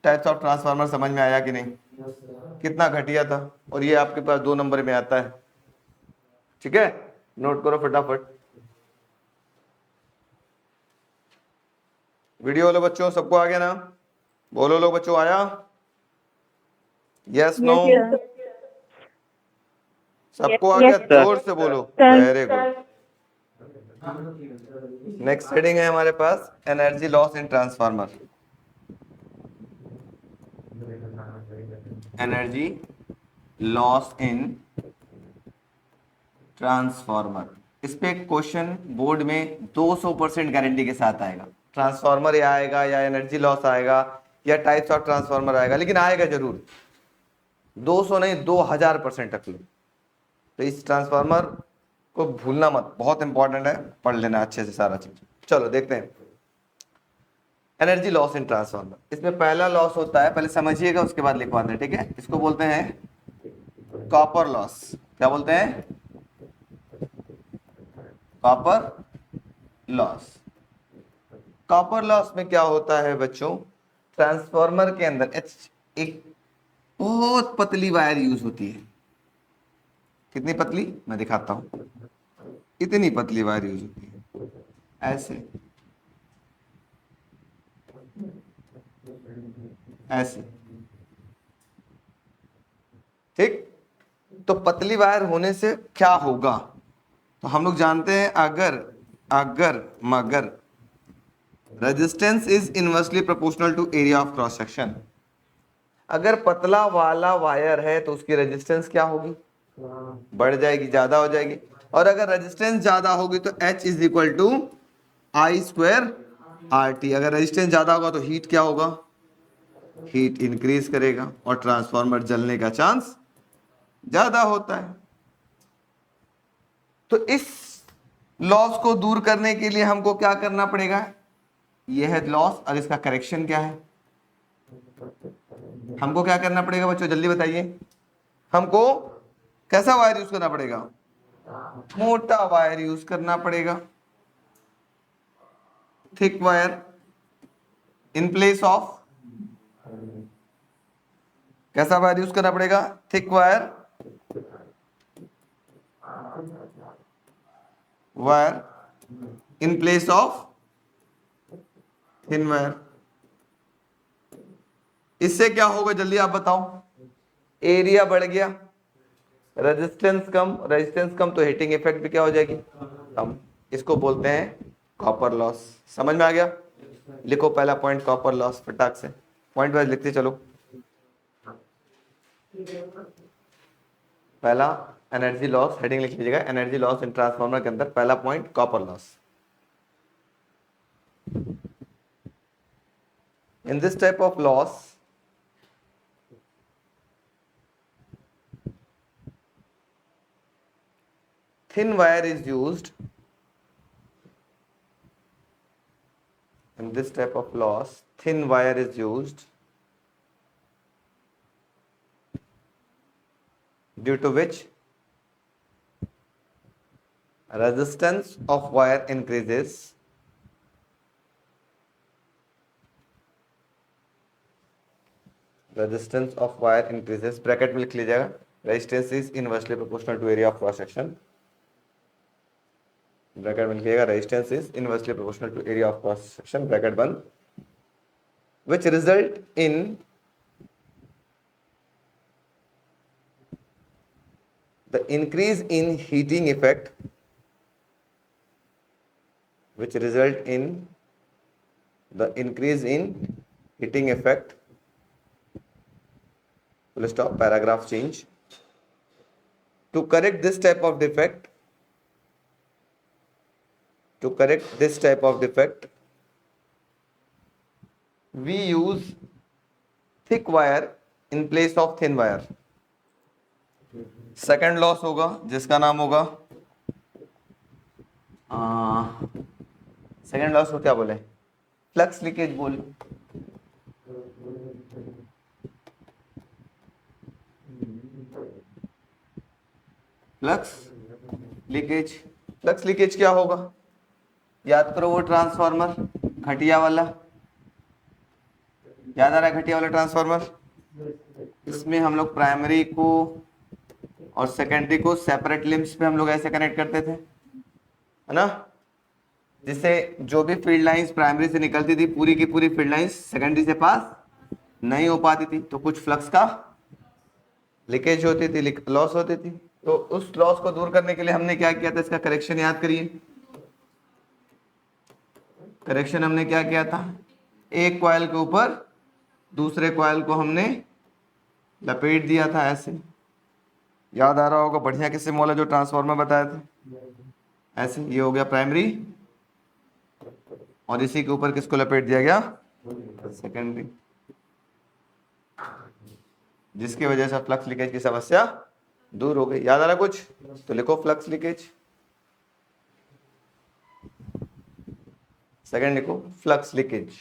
टाइप्स ऑफ ट्रांसफार्मर समझ में आया कि नहीं? कितना घटिया था, और ये आपके पास 2 नंबर में आता है। ठीक है, नोट करो फटाफट। वीडियो लो बच्चों, सबको आ गया ना? बोलो लो बच्चों, आया? Yes no? सबको आ गया? जोर से बोलो। Very good. नेक्स्ट हेडिंग है हमारे पास energy loss in transformer. Energy loss in transformer. इस पे क्वेश्चन बोर्ड में 200% गारंटी के साथ आएगा। ट्रांसफार्मर या आएगा या एनर्जी लॉस आएगा या टाइप्स ऑफ ट्रांसफार्मर आएगा, लेकिन आएगा जरूर। 200 नहीं 2000% रख लो। तो इस ट्रांसफार्मर को भूलना मत, बहुत इंपॉर्टेंट है, पढ़ लेना अच्छे से सारा चीज। चलो देखते हैं एनर्जी लॉस इन ट्रांसफार्मर। इसमें पहला लॉस होता है, पहले समझिएगा उसके बाद लिखवाते हैं, ठीक है। इसको बोलते हैं कॉपर लॉस। क्या बोलते हैं? Copper loss. कॉपर लॉस में क्या होता है बच्चों, ट्रांसफार्मर के अंदर एक बहुत पतली वायर यूज होती है। कितनी पतली, मैं दिखाता हूं। इतनी पतली वायर यूज होती है, ऐसे ऐसे, ठीक। तो पतली वायर होने से क्या होगा, तो हम लोग जानते हैं अगर अगर मगर resistance is inversely proportional to area of cross section. अगर पतला वाला वायर है तो उसकी रेजिस्टेंस क्या होगी, बढ़ जाएगी, ज्यादा हो जाएगी। और अगर रेजिस्टेंस ज्यादा होगी तो H is equal to I square R T. अगर रेजिस्टेंस ज्यादा होगा तो हीट क्या होगा, हीट इंक्रीज करेगा और ट्रांसफार्मर जलने का चांस ज्यादा होता है। तो इस लॉस को दूर करने के लिए हमको क्या करना पड़ेगा, यह है लॉस। और इसका करेक्शन क्या है, हमको क्या करना पड़ेगा बच्चों, जल्दी बताइए। हमको कैसा वायर यूज करना पड़ेगा, मोटा वायर यूज करना पड़ेगा, thick wire in place of, कैसा वायर यूज करना पड़ेगा, thick wire, in place of thin wire. इससे क्या होगा जल्दी आप बताओ, एरिया बढ़ गया, रेजिस्टेंस कम तो हीटिंग इफेक्ट भी क्या हो जाएगी, कम। इसको बोलते हैं कॉपर लॉस। समझ में आ गया? लिखो पहला पॉइंट कॉपर लॉस, फटाक से पॉइंट वाइज लिखते चलो। पहला एनर्जी लॉस, हेडिंग लिख लीजिएगा, एनर्जी लॉस इन ट्रांसफार्मर के अंदर पहला point copper loss. In this type of loss thin wire is used. In this type of loss, thin wire is used, due to which resistance of wire increases, resistance of wire increases, bracket में लिख लीजिएगा, resistance is inversely proportional to area of cross section, bracket में लिखिएगा resistance is inversely proportional to area of cross section, bracket बंद, which result in the increase in heating effect, which result in the increase in heating effect, full stop, paragraph change. To correct this type of defect, we use thick wire in place of thin wire. Second loss होगा जिसका नाम होगा, second loss को क्या बोले, flux leakage बोले। Flux leakage क्या होगा, याद करो वो ट्रांसफार्मर घटिया वाला, याद आ रहा है घटिया वाला ट्रांसफार्मर। इसमें हम लोग प्राइमरी को और सेकेंडरी को सेपरेट लिम्स पे हम लोग ऐसे कनेक्ट करते थे, है ना, जिससे जो भी फील्ड लाइंस प्राइमरी से निकलती थी पूरी की पूरी फील्ड लाइंस सेकेंडरी से पास नहीं हो पाती थी, तो कुछ फ्लक्स का लीकेज होती थी, लॉस होती थी। तो उस लॉस को दूर करने के लिए हमने क्या किया था, इसका करेक्शन याद करिए। करेक्शन हमने क्या किया था, एक कॉइल के ऊपर दूसरे कॉइल को हमने लपेट दिया था ऐसे, याद आ रहा होगा, बढ़िया किससे मोला जो ट्रांसफार्मर बताया था, ऐसे। ये हो गया प्राइमरी और इसी के ऊपर किसको लपेट दिया गया, सेकेंडरी। जिसकी वजह से फ्लक्स लीकेज की समस्या दूर हो गई। याद आ रहा कुछ? तो लिखो फ्लक्स लीकेज। सेकंड लिखो flux leakage.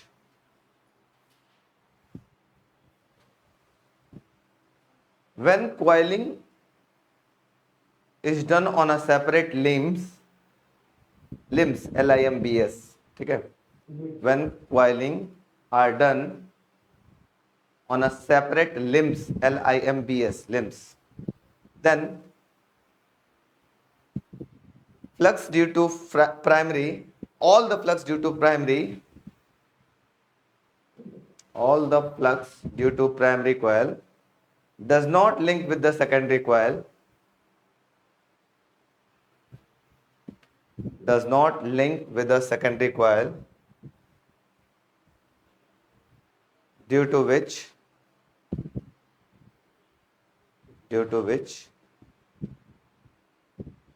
When coiling is done on a separate limbs LIMBS, ठीक है? When coiling are done on a separate limbs limbs, then flux due to primary, all the flux due to primary coil does not link with the secondary coil, due to which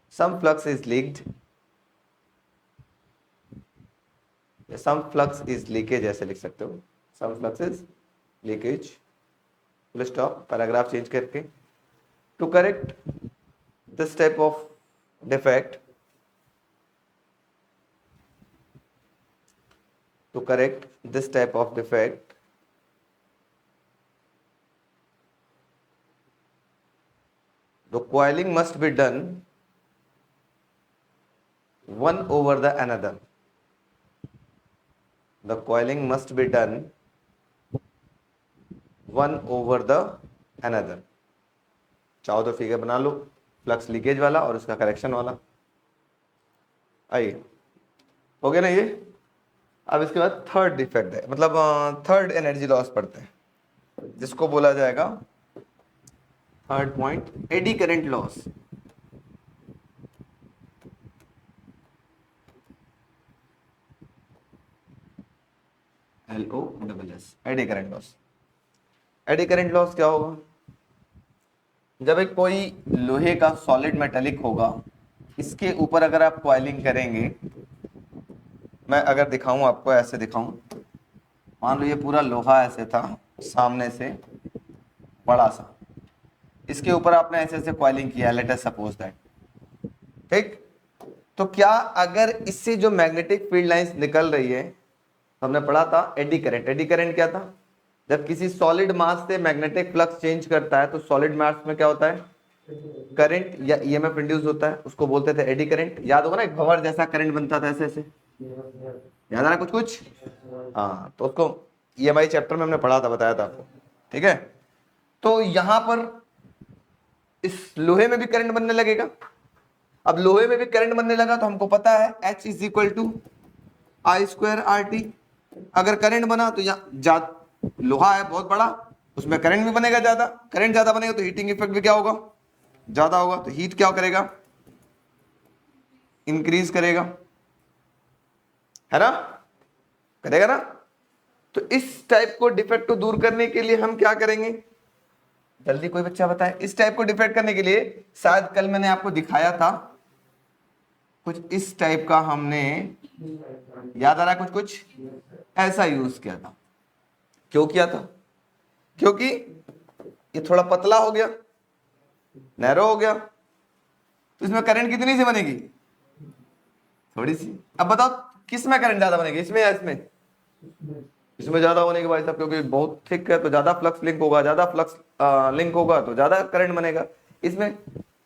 some flux is leaked, some flux is leakage, ऐसे लिख सकते हो, some flux is leakage, full stop, paragraph change करके। To correct this type of defect, the coiling must be done one over the another. The coiling must be done one over the another. चाहो तो figure बना लो, flux leakage वाला और उसका correction वाला। आइए, हो गया ना ये। अब इसके बाद थर्ड डिफेक्ट है, मतलब थर्ड एनर्जी लॉस पढ़ते हैं, जिसको बोला जाएगा third point, eddy current loss. LOSS, eddy current loss. Eddy current loss क्या होगा? जब एक कोई लोहे का सॉलिड मेटेलिक होगा, इसके ऊपर अगर आप कॉइलिंग करेंगे, मैं अगर दिखाऊं आपको, ऐसे दिखाऊं, मान लो ये पूरा लोहा ऐसे था, सामने से बड़ा सा, इसके ऊपर आपने ऐसे ऐसे कॉइलिंग किया, लेट अस सपोज दैट, ठीक? तो क्या अगर इससे जो मैग्नेटिक फील्ड लाइंस निकल रही है, हमने पढ़ा था एडी करंट। एडी करंट क्या था? जब किसी सॉलिड मास से मैग्नेटिक फ्लक्स चेंज करता है तो सॉलिड मास में क्या होता है? करंट या ईएमएफ इंड्यूस होता है, उसको बोलते थे एडी करंट। याद होगा ना, एक भंवर जैसा करंट बनता था ऐसे ऐसे, याद आ रहा कुछ? हाँ, तो उसको ईएमआई चैप्टर में हमने पढ़ा था, बताया था आपको, ठीक है? तो यहां पर इस लोहे में भी करंट बनने लगेगा। अब लोहे में भी करंट बनने लगा तो हमको पता है H is equal to I²RT। अगर करंट बना तो यहाँ लोहा है बहुत बड़ा, उसमें करंट भी बनेगा ज्यादा, करंट ज्यादा बनेगा तो हीटिंग इफेक्ट भी क्या होगा? ज्यादा होगा। तो हीट क्या करेगा? इंक्रीज करेगा, है ना? करेगा ना? तो इस टाइप को डिफेक्ट को दूर करने के लिए हम क्या करेंगे? जल्दी कोई बच्चा बताए। इस टाइप को डिफेक्ट करने के लिए शायद कल मैंने आपको दिखाया था कुछ इस टाइप का, हमने, याद आ रहा है कुछ ऐसा यूज किया था। क्यों किया था? क्योंकि ये थोड़ा पतला हो गया, नैरो हो गया, तो इसमें करंट कितनी सी बनेगी? थोड़ी सी। अब बताओ किस में करंट ज्यादा बनेगी, इसमें या इसमें? इसमें ज्यादा बनेगी भाई साहब, क्योंकि बहुत थिक है तो ज्यादा फ्लक्स लिंक होगा, ज्यादा फ्लक्स लिंक होगा तो ज्यादा करंट बनेगा। इसमें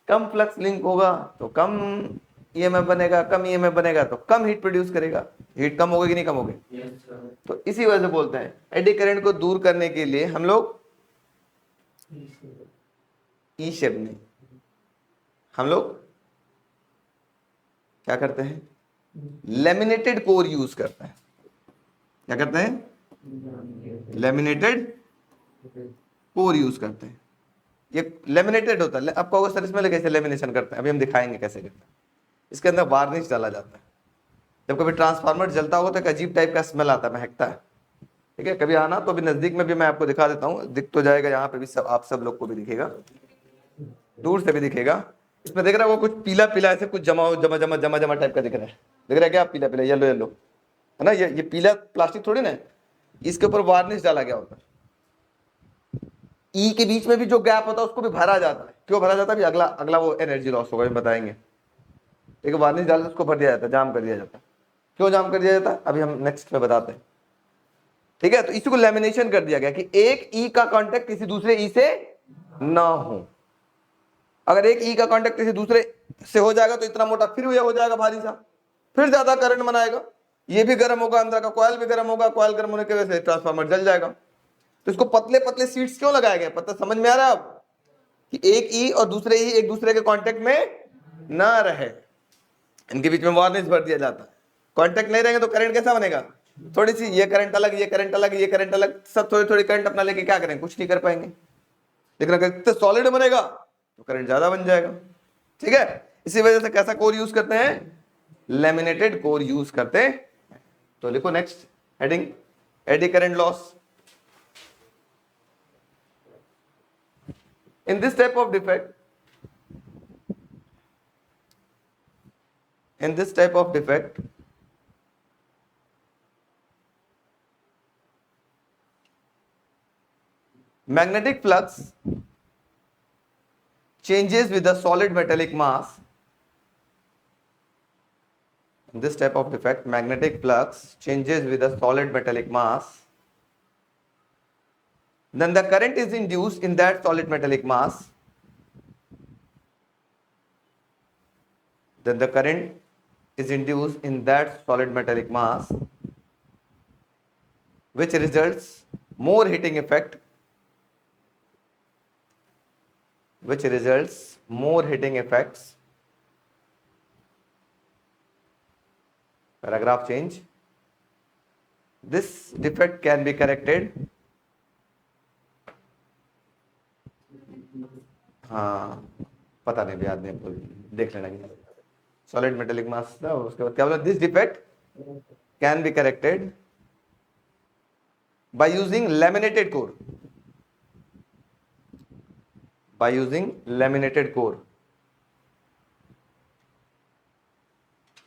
कम फ्लक्स लिंक होगा तो कम ईएमएफ बनेगा, कम ईएमएफ बनेगा तो कम हीट प्रोड्यूस करेगा। हीट कम होगी कि नहीं कम होगी? तो इसी वजह से बोलते हैं एडी करंट को दूर करने के लिए हम लोग ई शेप में हम लोग क्या करते हैं? लेमिनेटेड कोर यूज करते हैं। क्या करते हैं? लेमिनेटेड कोर यूज करते हैं। ये लेमिनेटेड होता है। आपको सर इसमें कैसे लेमिनेशन करते हैं, अभी हम दिखाएंगे कैसे करते हैं। इसके अंदर वार्निश डाला जाता है। जब कभी ट्रांसफार्मर जलता होगा तो एक अजीब टाइप का स्मेल आता है, महकता है, ठीक है? कभी आना तो अभी नजदीक में भी मैं आपको दिखा देता हूँ, दिख तो जाएगा यहाँ पे भी, सब आप सब लोग को भी दिखेगा, दूर से भी दिखेगा। इसमें देख रहा है वो कुछ पीला पीला ऐसे कुछ जमा टाइप का दिख रहा है, दिख रहा है क्या? पीला पीला, येलो येलो, है ना? ये पीला प्लास्टिक थोड़ी ना, इसके ऊपर वार्निश डाला गया होता है। ई के बीच में भी जो गैप होता है उसको भी भरा जाता है। क्यों भरा जाता है? अगला अगला वो एनर्जी लॉस होगा, बताएंगे। एक वार्निश डाल उसको भर दिया जाता है, जाम कर दिया जाता है। क्यों जाम कर दिया जाता है अभी हम नेक्स्ट में बताते हैं, ठीक है। तो इसी को लेमिनेशन कर दिया गया कि एक ई का कांटेक्ट किसी दूसरे ई से ना हो। अगर एक ई का कांटेक्ट किसी दूसरे से हो जाएगा तो इतना मोटा फिर हो जाएगा भारी सा, फिर ज्यादा करंट बनाएगा, ये भी गर्म होगा, अंदर का कॉइल भी गर्म होगा, कॉइल गर्म होने की वजह से ट्रांसफार्मर जल जाएगा। तो इसको पतले पतले सीट्स क्यों लगाया गया? पता समझ में आ रहा है अब कि एक ई और दूसरे ई एक दूसरे के कांटेक्ट में ना रहे, इनके बीच में वार्निश भर दिया जाता है। कांटेक्ट नहीं रहेंगे तो करंट कैसा बनेगा? थोड़ी सी ये करंट अलग, ये करंट अलग, ये करंट अलग, सब थोड़ी थोड़ी करंट अपना लेके क्या करेंगे? कुछ नहीं कर पाएंगे। लेकिन अगर सॉलिड बनेगा तो करंट ज्यादा बन जाएगा, ठीक है। इसी वजह से कैसा कोर यूज करते हैं? लैमिनेटेड कोर यूज करते हैं। तो लिखो next heading, eddy current loss. In this type of defect, magnetic flux changes with the solid metallic mass. In this type of defect, magnetic flux changes with the solid metallic mass. Then the current is induced in that solid metallic mass. Then the current is induced in that solid metallic mass, which results more heating effect, Paragraph change. This defect can be corrected. हाँ पता नहीं, याद नहीं, देख लेना। Solid metallic मास था, उसके बाद क्या बोला? This defect can be corrected by using laminated core,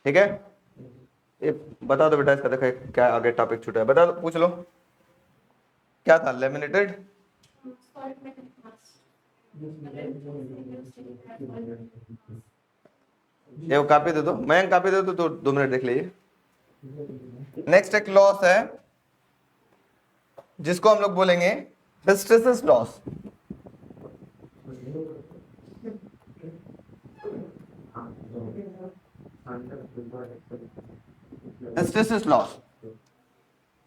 ठीक है। ये बता दो बेटा, इसका देखो क्या आगे टॉपिक छूटा है, बता दो, पूछ लो क्या था? लैमिनेटेड ये वो कॉपी दे दो, मैं कॉपी दे दो तो 2 मिनट देख लीजिए। नेक्स्ट एक लॉस है जिसको हम लोग बोलेंगे hysteresis loss. Hysteresis loss,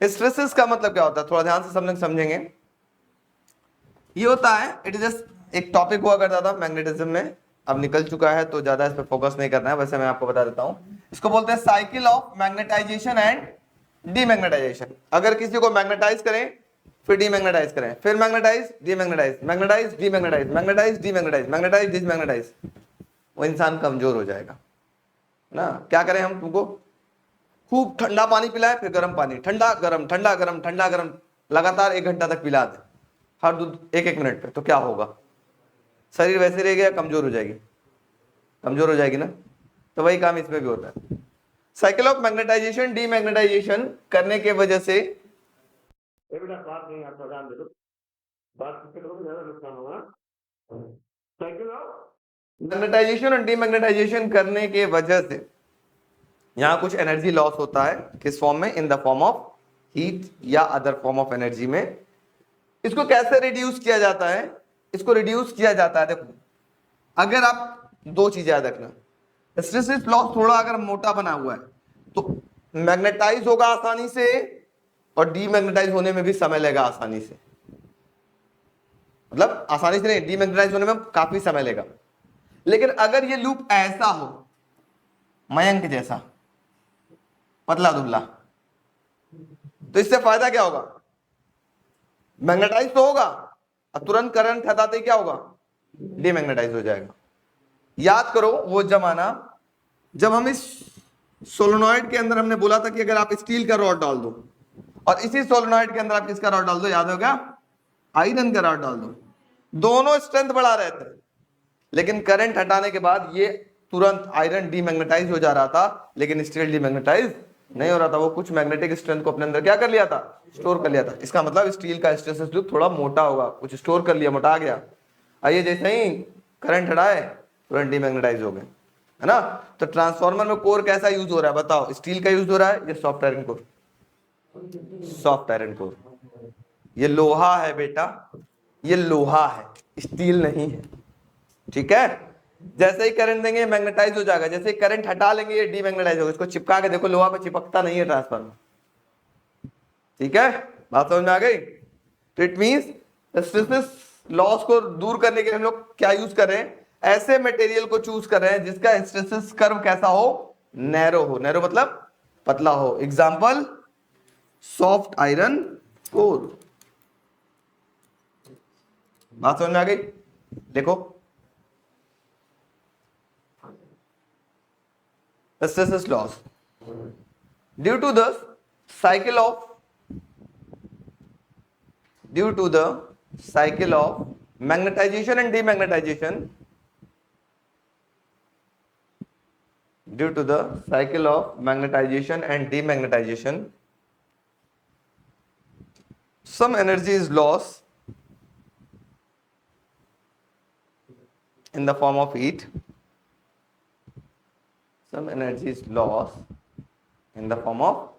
hysteresis का मतलब क्या होता है? थोड़ा ध्यान से सब लोग समझेंगे। ये होता है, इट इज जस्ट एक टॉपिक हुआ करता था मैग्नेटिज्म में, अब निकल चुका है तो ज्यादा इस पर फोकस नहीं करना है। वैसे मैं आपको बता देता हूं, इसको बोलते हैं cycle of magnetization and demagnetization. अगर किसी को मैग्नेटाइज करें, फिर डीमैग्नेटाइज करें, फिर magnetize demagnetize, magnetize demagnetize, magnetize demagnetize, magnetize demagnetize, वो इंसान कमजोर हो जाएगा ना। क्या करें हम? तुमको खूब ठंडा पानी पिलाएं, फिर गर्म पानी, ठंडा गरम, ठंडा गरम, ठंडा गरम, लगातार 1 घंटा तक पिला दें, हर दूध 1-1 मिनट पे, तो क्या होगा? शरीर वैसे रह गया, कमजोर हो जाएगी ना। तो वही काम इसमें भी होता है। साइकिल ऑफ मैग्नेटाइजेशन डीमैग्नेटाइजेशन करने के वजह से बात नहीं आता, ध्यान दे दो, बात ज्यादा नुकसान होगा। साइकिल ऑफ मैग्नेटाइजेशन और डीमैग्नेटाइजेशन करने के वजह से यहां कुछ एनर्जी लॉस होता है। किस फॉर्म में? In the form of heat या अदर फॉर्म ऑफ एनर्जी में। इसको कैसे रिड्यूस किया जाता है? इसको रिड्यूस किया जाता है, देखो, अगर आप 2 चीजें याद रखना। हिस्टेरेसिस लॉस थोड़ा अगर मोटा बना हुआ है तो मैग्नेटाइज होगा आसानी से, और डीमैग्नेटाइज होने में भी समय लगेगा आसानी से, मतलब आसानी से नहीं, डीमैग्नेटाइज होने में काफी समय लगेगा। लेकिन अगर ये लूप ऐसा हो, मयंक जैसा पतला दुबला, तो इससे फायदा क्या होगा? मैग्नेटाइज तो होगा, अब तुरंत करंट हटाते क्या होगा? डीमैग्नेटाइज हो जाएगा। याद करो वो जमाना जब हम इस सोलेनॉइड के अंदर हमने बोला था कि अगर आप स्टील का रॉड डाल दो, और इसी सोलेनॉइड के अंदर आप किसका रॉड डाल दो? याद होगा, आयरन का रॉड डाल दो, दोनों स्ट्रेंथ बढ़ा रहे थे, लेकिन करंट हटाने के बाद ये तुरंत आयरन डीमैग्नेटाइज हो जा रहा था, लेकिन स्टील डीमैग्नेटाइज नहीं हो रहा था, वो कुछ मैग्नेटिक स्ट्रेंथ को अपने अंदर क्या कर लिया था, स्टोर कर लिया था। इसका मतलब स्टील का हिस्टेरेसिस लूप थोड़ा मोटा होगा, कुछ स्टोर कर लिया, मोटा गया। आइए जैसे ही करंट हटाए तुरंत डीमैग्नेटाइज हो गए, है ना। तो ट्रांसफार्मर में कोर कैसा यूज हो रहा है बताओ, स्टील का यूज हो रहा है, ये soft iron core, soft iron core. ये लोहा है बेटा, ये लोहा है, स्टील नहीं है, ठीक है। जैसे ही करंट देंगे मैग्नेटाइज हो जाएगा, जैसे ही करंट हटा लेंगे ये डीमैग्नेटाइज होगा। इसको चिपका के देखो, लोहा पे चिपकता नहीं है ट्रांसफार्मर, ठीक है। बात समझ में आ गई। तो इट मींस हिस्टैरिसीस लॉस को दूर करने के लिए हम लोग क्या यूज कर रहे हैं, ऐसे मटेरियल को चूज कर रहे हैं जिसका हिस्टैरिसीस कर्व कैसा हो, नैरो हो। नैरो मतलब पतला हो। Example soft iron core. बात समझ में आ गई। देखो hysteresis loss due to the cycle of magnetization and demagnetization, due to the cycle of magnetization and demagnetization, some energy is lost in the form of heat. Some energy is lost in the form of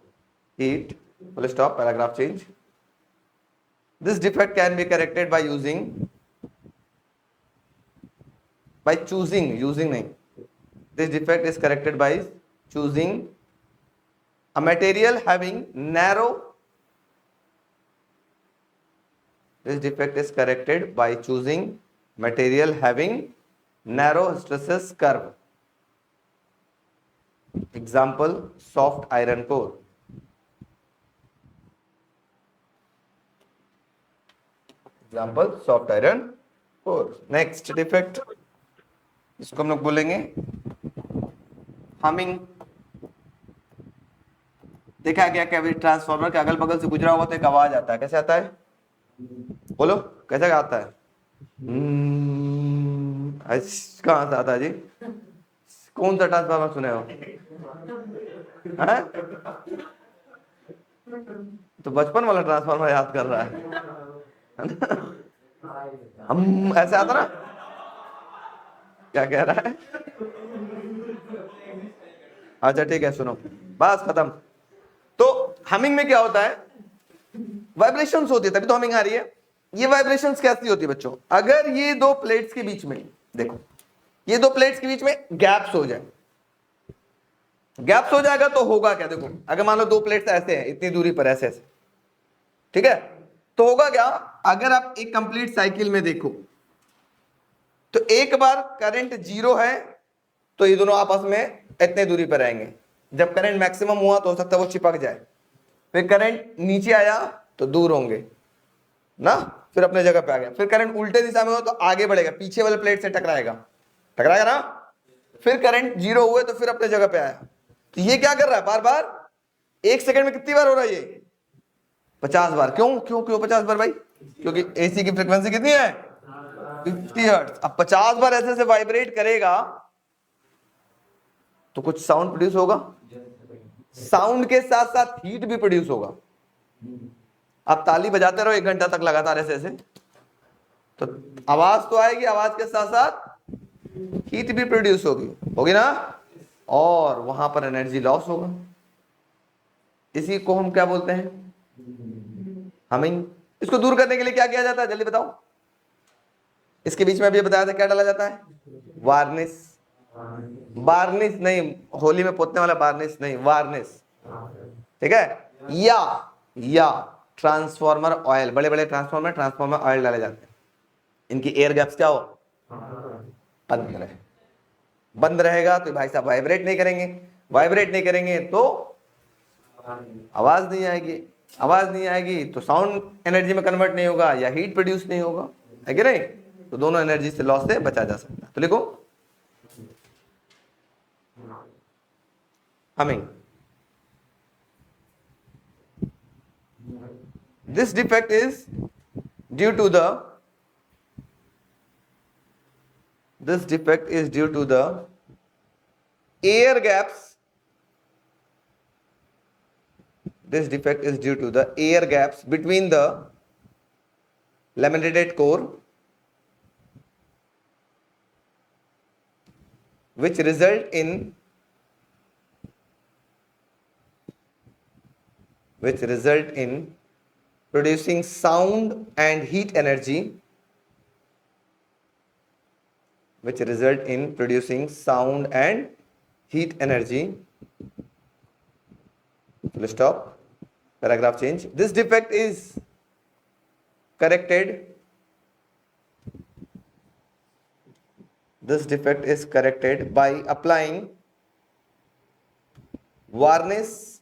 heat. Full stop, paragraph change. This defect can be corrected by choosing using नहीं. This defect is corrected by choosing a material having narrow. This defect is corrected by choosing material having narrow hysteresis curve. Example soft iron core. Example soft iron core. Next defect, इसको हम लोग बोलेंगे humming. देखा गया कभी transformer के अगल बगल से गुजरा हुआ तो एक आवाज आता है, कैसे आता है, बोलो कैसे आता है, कहां से आता है जी, कौन सा ट्रांसफार्मर सुने हो, है? तो बचपन वाला ट्रांसफार्मर याद कर रहा है हम ऐसे आता ना, क्या कह रहा है। अच्छा ठीक है, सुनो, बस खत्म। तो हमिंग में क्या होता है, वाइब्रेशंस होती है, तभी तो हमिंग आ रही है। ये वाइब्रेशंस कैसी होती है बच्चों, अगर ये दो प्लेट्स के बीच में, देखो ये दो प्लेट्स के बीच में गैप्स हो जाए, गैप्स हो जाएगा तो होगा क्या, देखो अगर मान लो दो प्लेट्स ऐसे हैं इतनी दूरी पर, ऐसे ऐसे, ठीक है, तो होगा क्या, अगर आप एक कंप्लीट साइकिल में देखो तो एक बार करंट जीरो है तो ये दोनों आपस में इतने दूरी पर आएंगे। जब करंट मैक्सिमम हुआ तो हो सकता है वो चिपक जाए, फिर करंट नीचे आया तो दूर होंगे ना, फिर अपने जगह पे आ गया। फिर करंट उल्टे दिशा में हो तो आगे बढ़ेगा, पीछे वाले प्लेट से टकराएगा, टकराएगा ना। फिर करंट जीरो हुए तो फिर अपने जगह पे आया। तो ये क्या कर रहा है, बार बार, एक सेकंड में कितनी बार हो रहा है ये, 50 बार। क्यों क्यों क्यों 50 बार भाई, क्योंकि एसी की फ्रीक्वेंसी कितनी है, 50 हर्ट्ज। अब 50 बार ऐसे से वाइब्रेट करेगा तो कुछ साउंड प्रोड्यूस होगा, साउंड के साथ साथ हीट भी प्रोड्यूस होगा। आप ताली बजाते रहो 1 घंटा तक लगातार ऐसे ऐसे, तो आवाज तो आएगी, आवाज के साथ साथ हीट भी प्रोड्यूस होगी ना, और वहां पर एनर्जी लॉस होगा। इसी को हम क्या बोलते हैं, हमिंग। इसको दूर करने के लिए क्या किया जाता है, जल्दी बताओ। इसके बीच में अभी बताया था क्या डाला जाता है, वार्निश। वार्निश नहीं, होली में पोतने वाला वार्निश नहीं, वार्निश, ठीक है। या ट्रांसफार्मर ऑयल, बड़े बड़े ट्रांसफार्मर ऑयल डाले जाते हैं, इनकी एयर गैप्स क्या हो, बंद रहे, बंद रहेगा तो भाई साहब वाइब्रेट नहीं करेंगे, वाइब्रेट नहीं करेंगे तो आवाज नहीं आएगी, आवाज नहीं आएगी तो साउंड एनर्जी में कन्वर्ट नहीं होगा या हीट प्रोड्यूस नहीं होगा, है कि नहीं। तो दोनों एनर्जी से लॉस से बचा जा सकता है। तो लिखो humming. This defect is due to the air gaps This defect is due to the air gaps between the laminated core, which result in producing sound and heat energy, Full stop. Paragraph change. This defect is corrected by applying varnish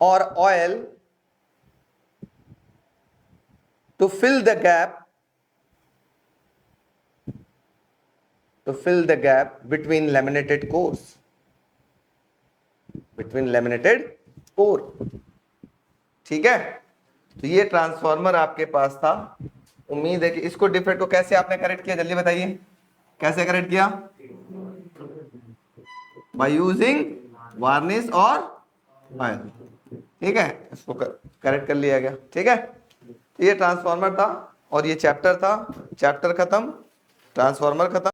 or oil to fill the gap between laminated cores. ठीक है, तो ये transformer आपके पास था। उम्मीद है कि इसको डिफेक्ट को कैसे आपने करेक्ट किया, जल्दी बताइए कैसे करेक्ट किया? बाय यूजिंग वार्निश और ऑयल। ठीक है, इसको करेक्ट कर लिया गया। ठीक है, तो ये ट्रांसफॉर्मर था और ये चैप्टर था। चैप्टर खत्म, ट्रांसफॉर्मर खत्म।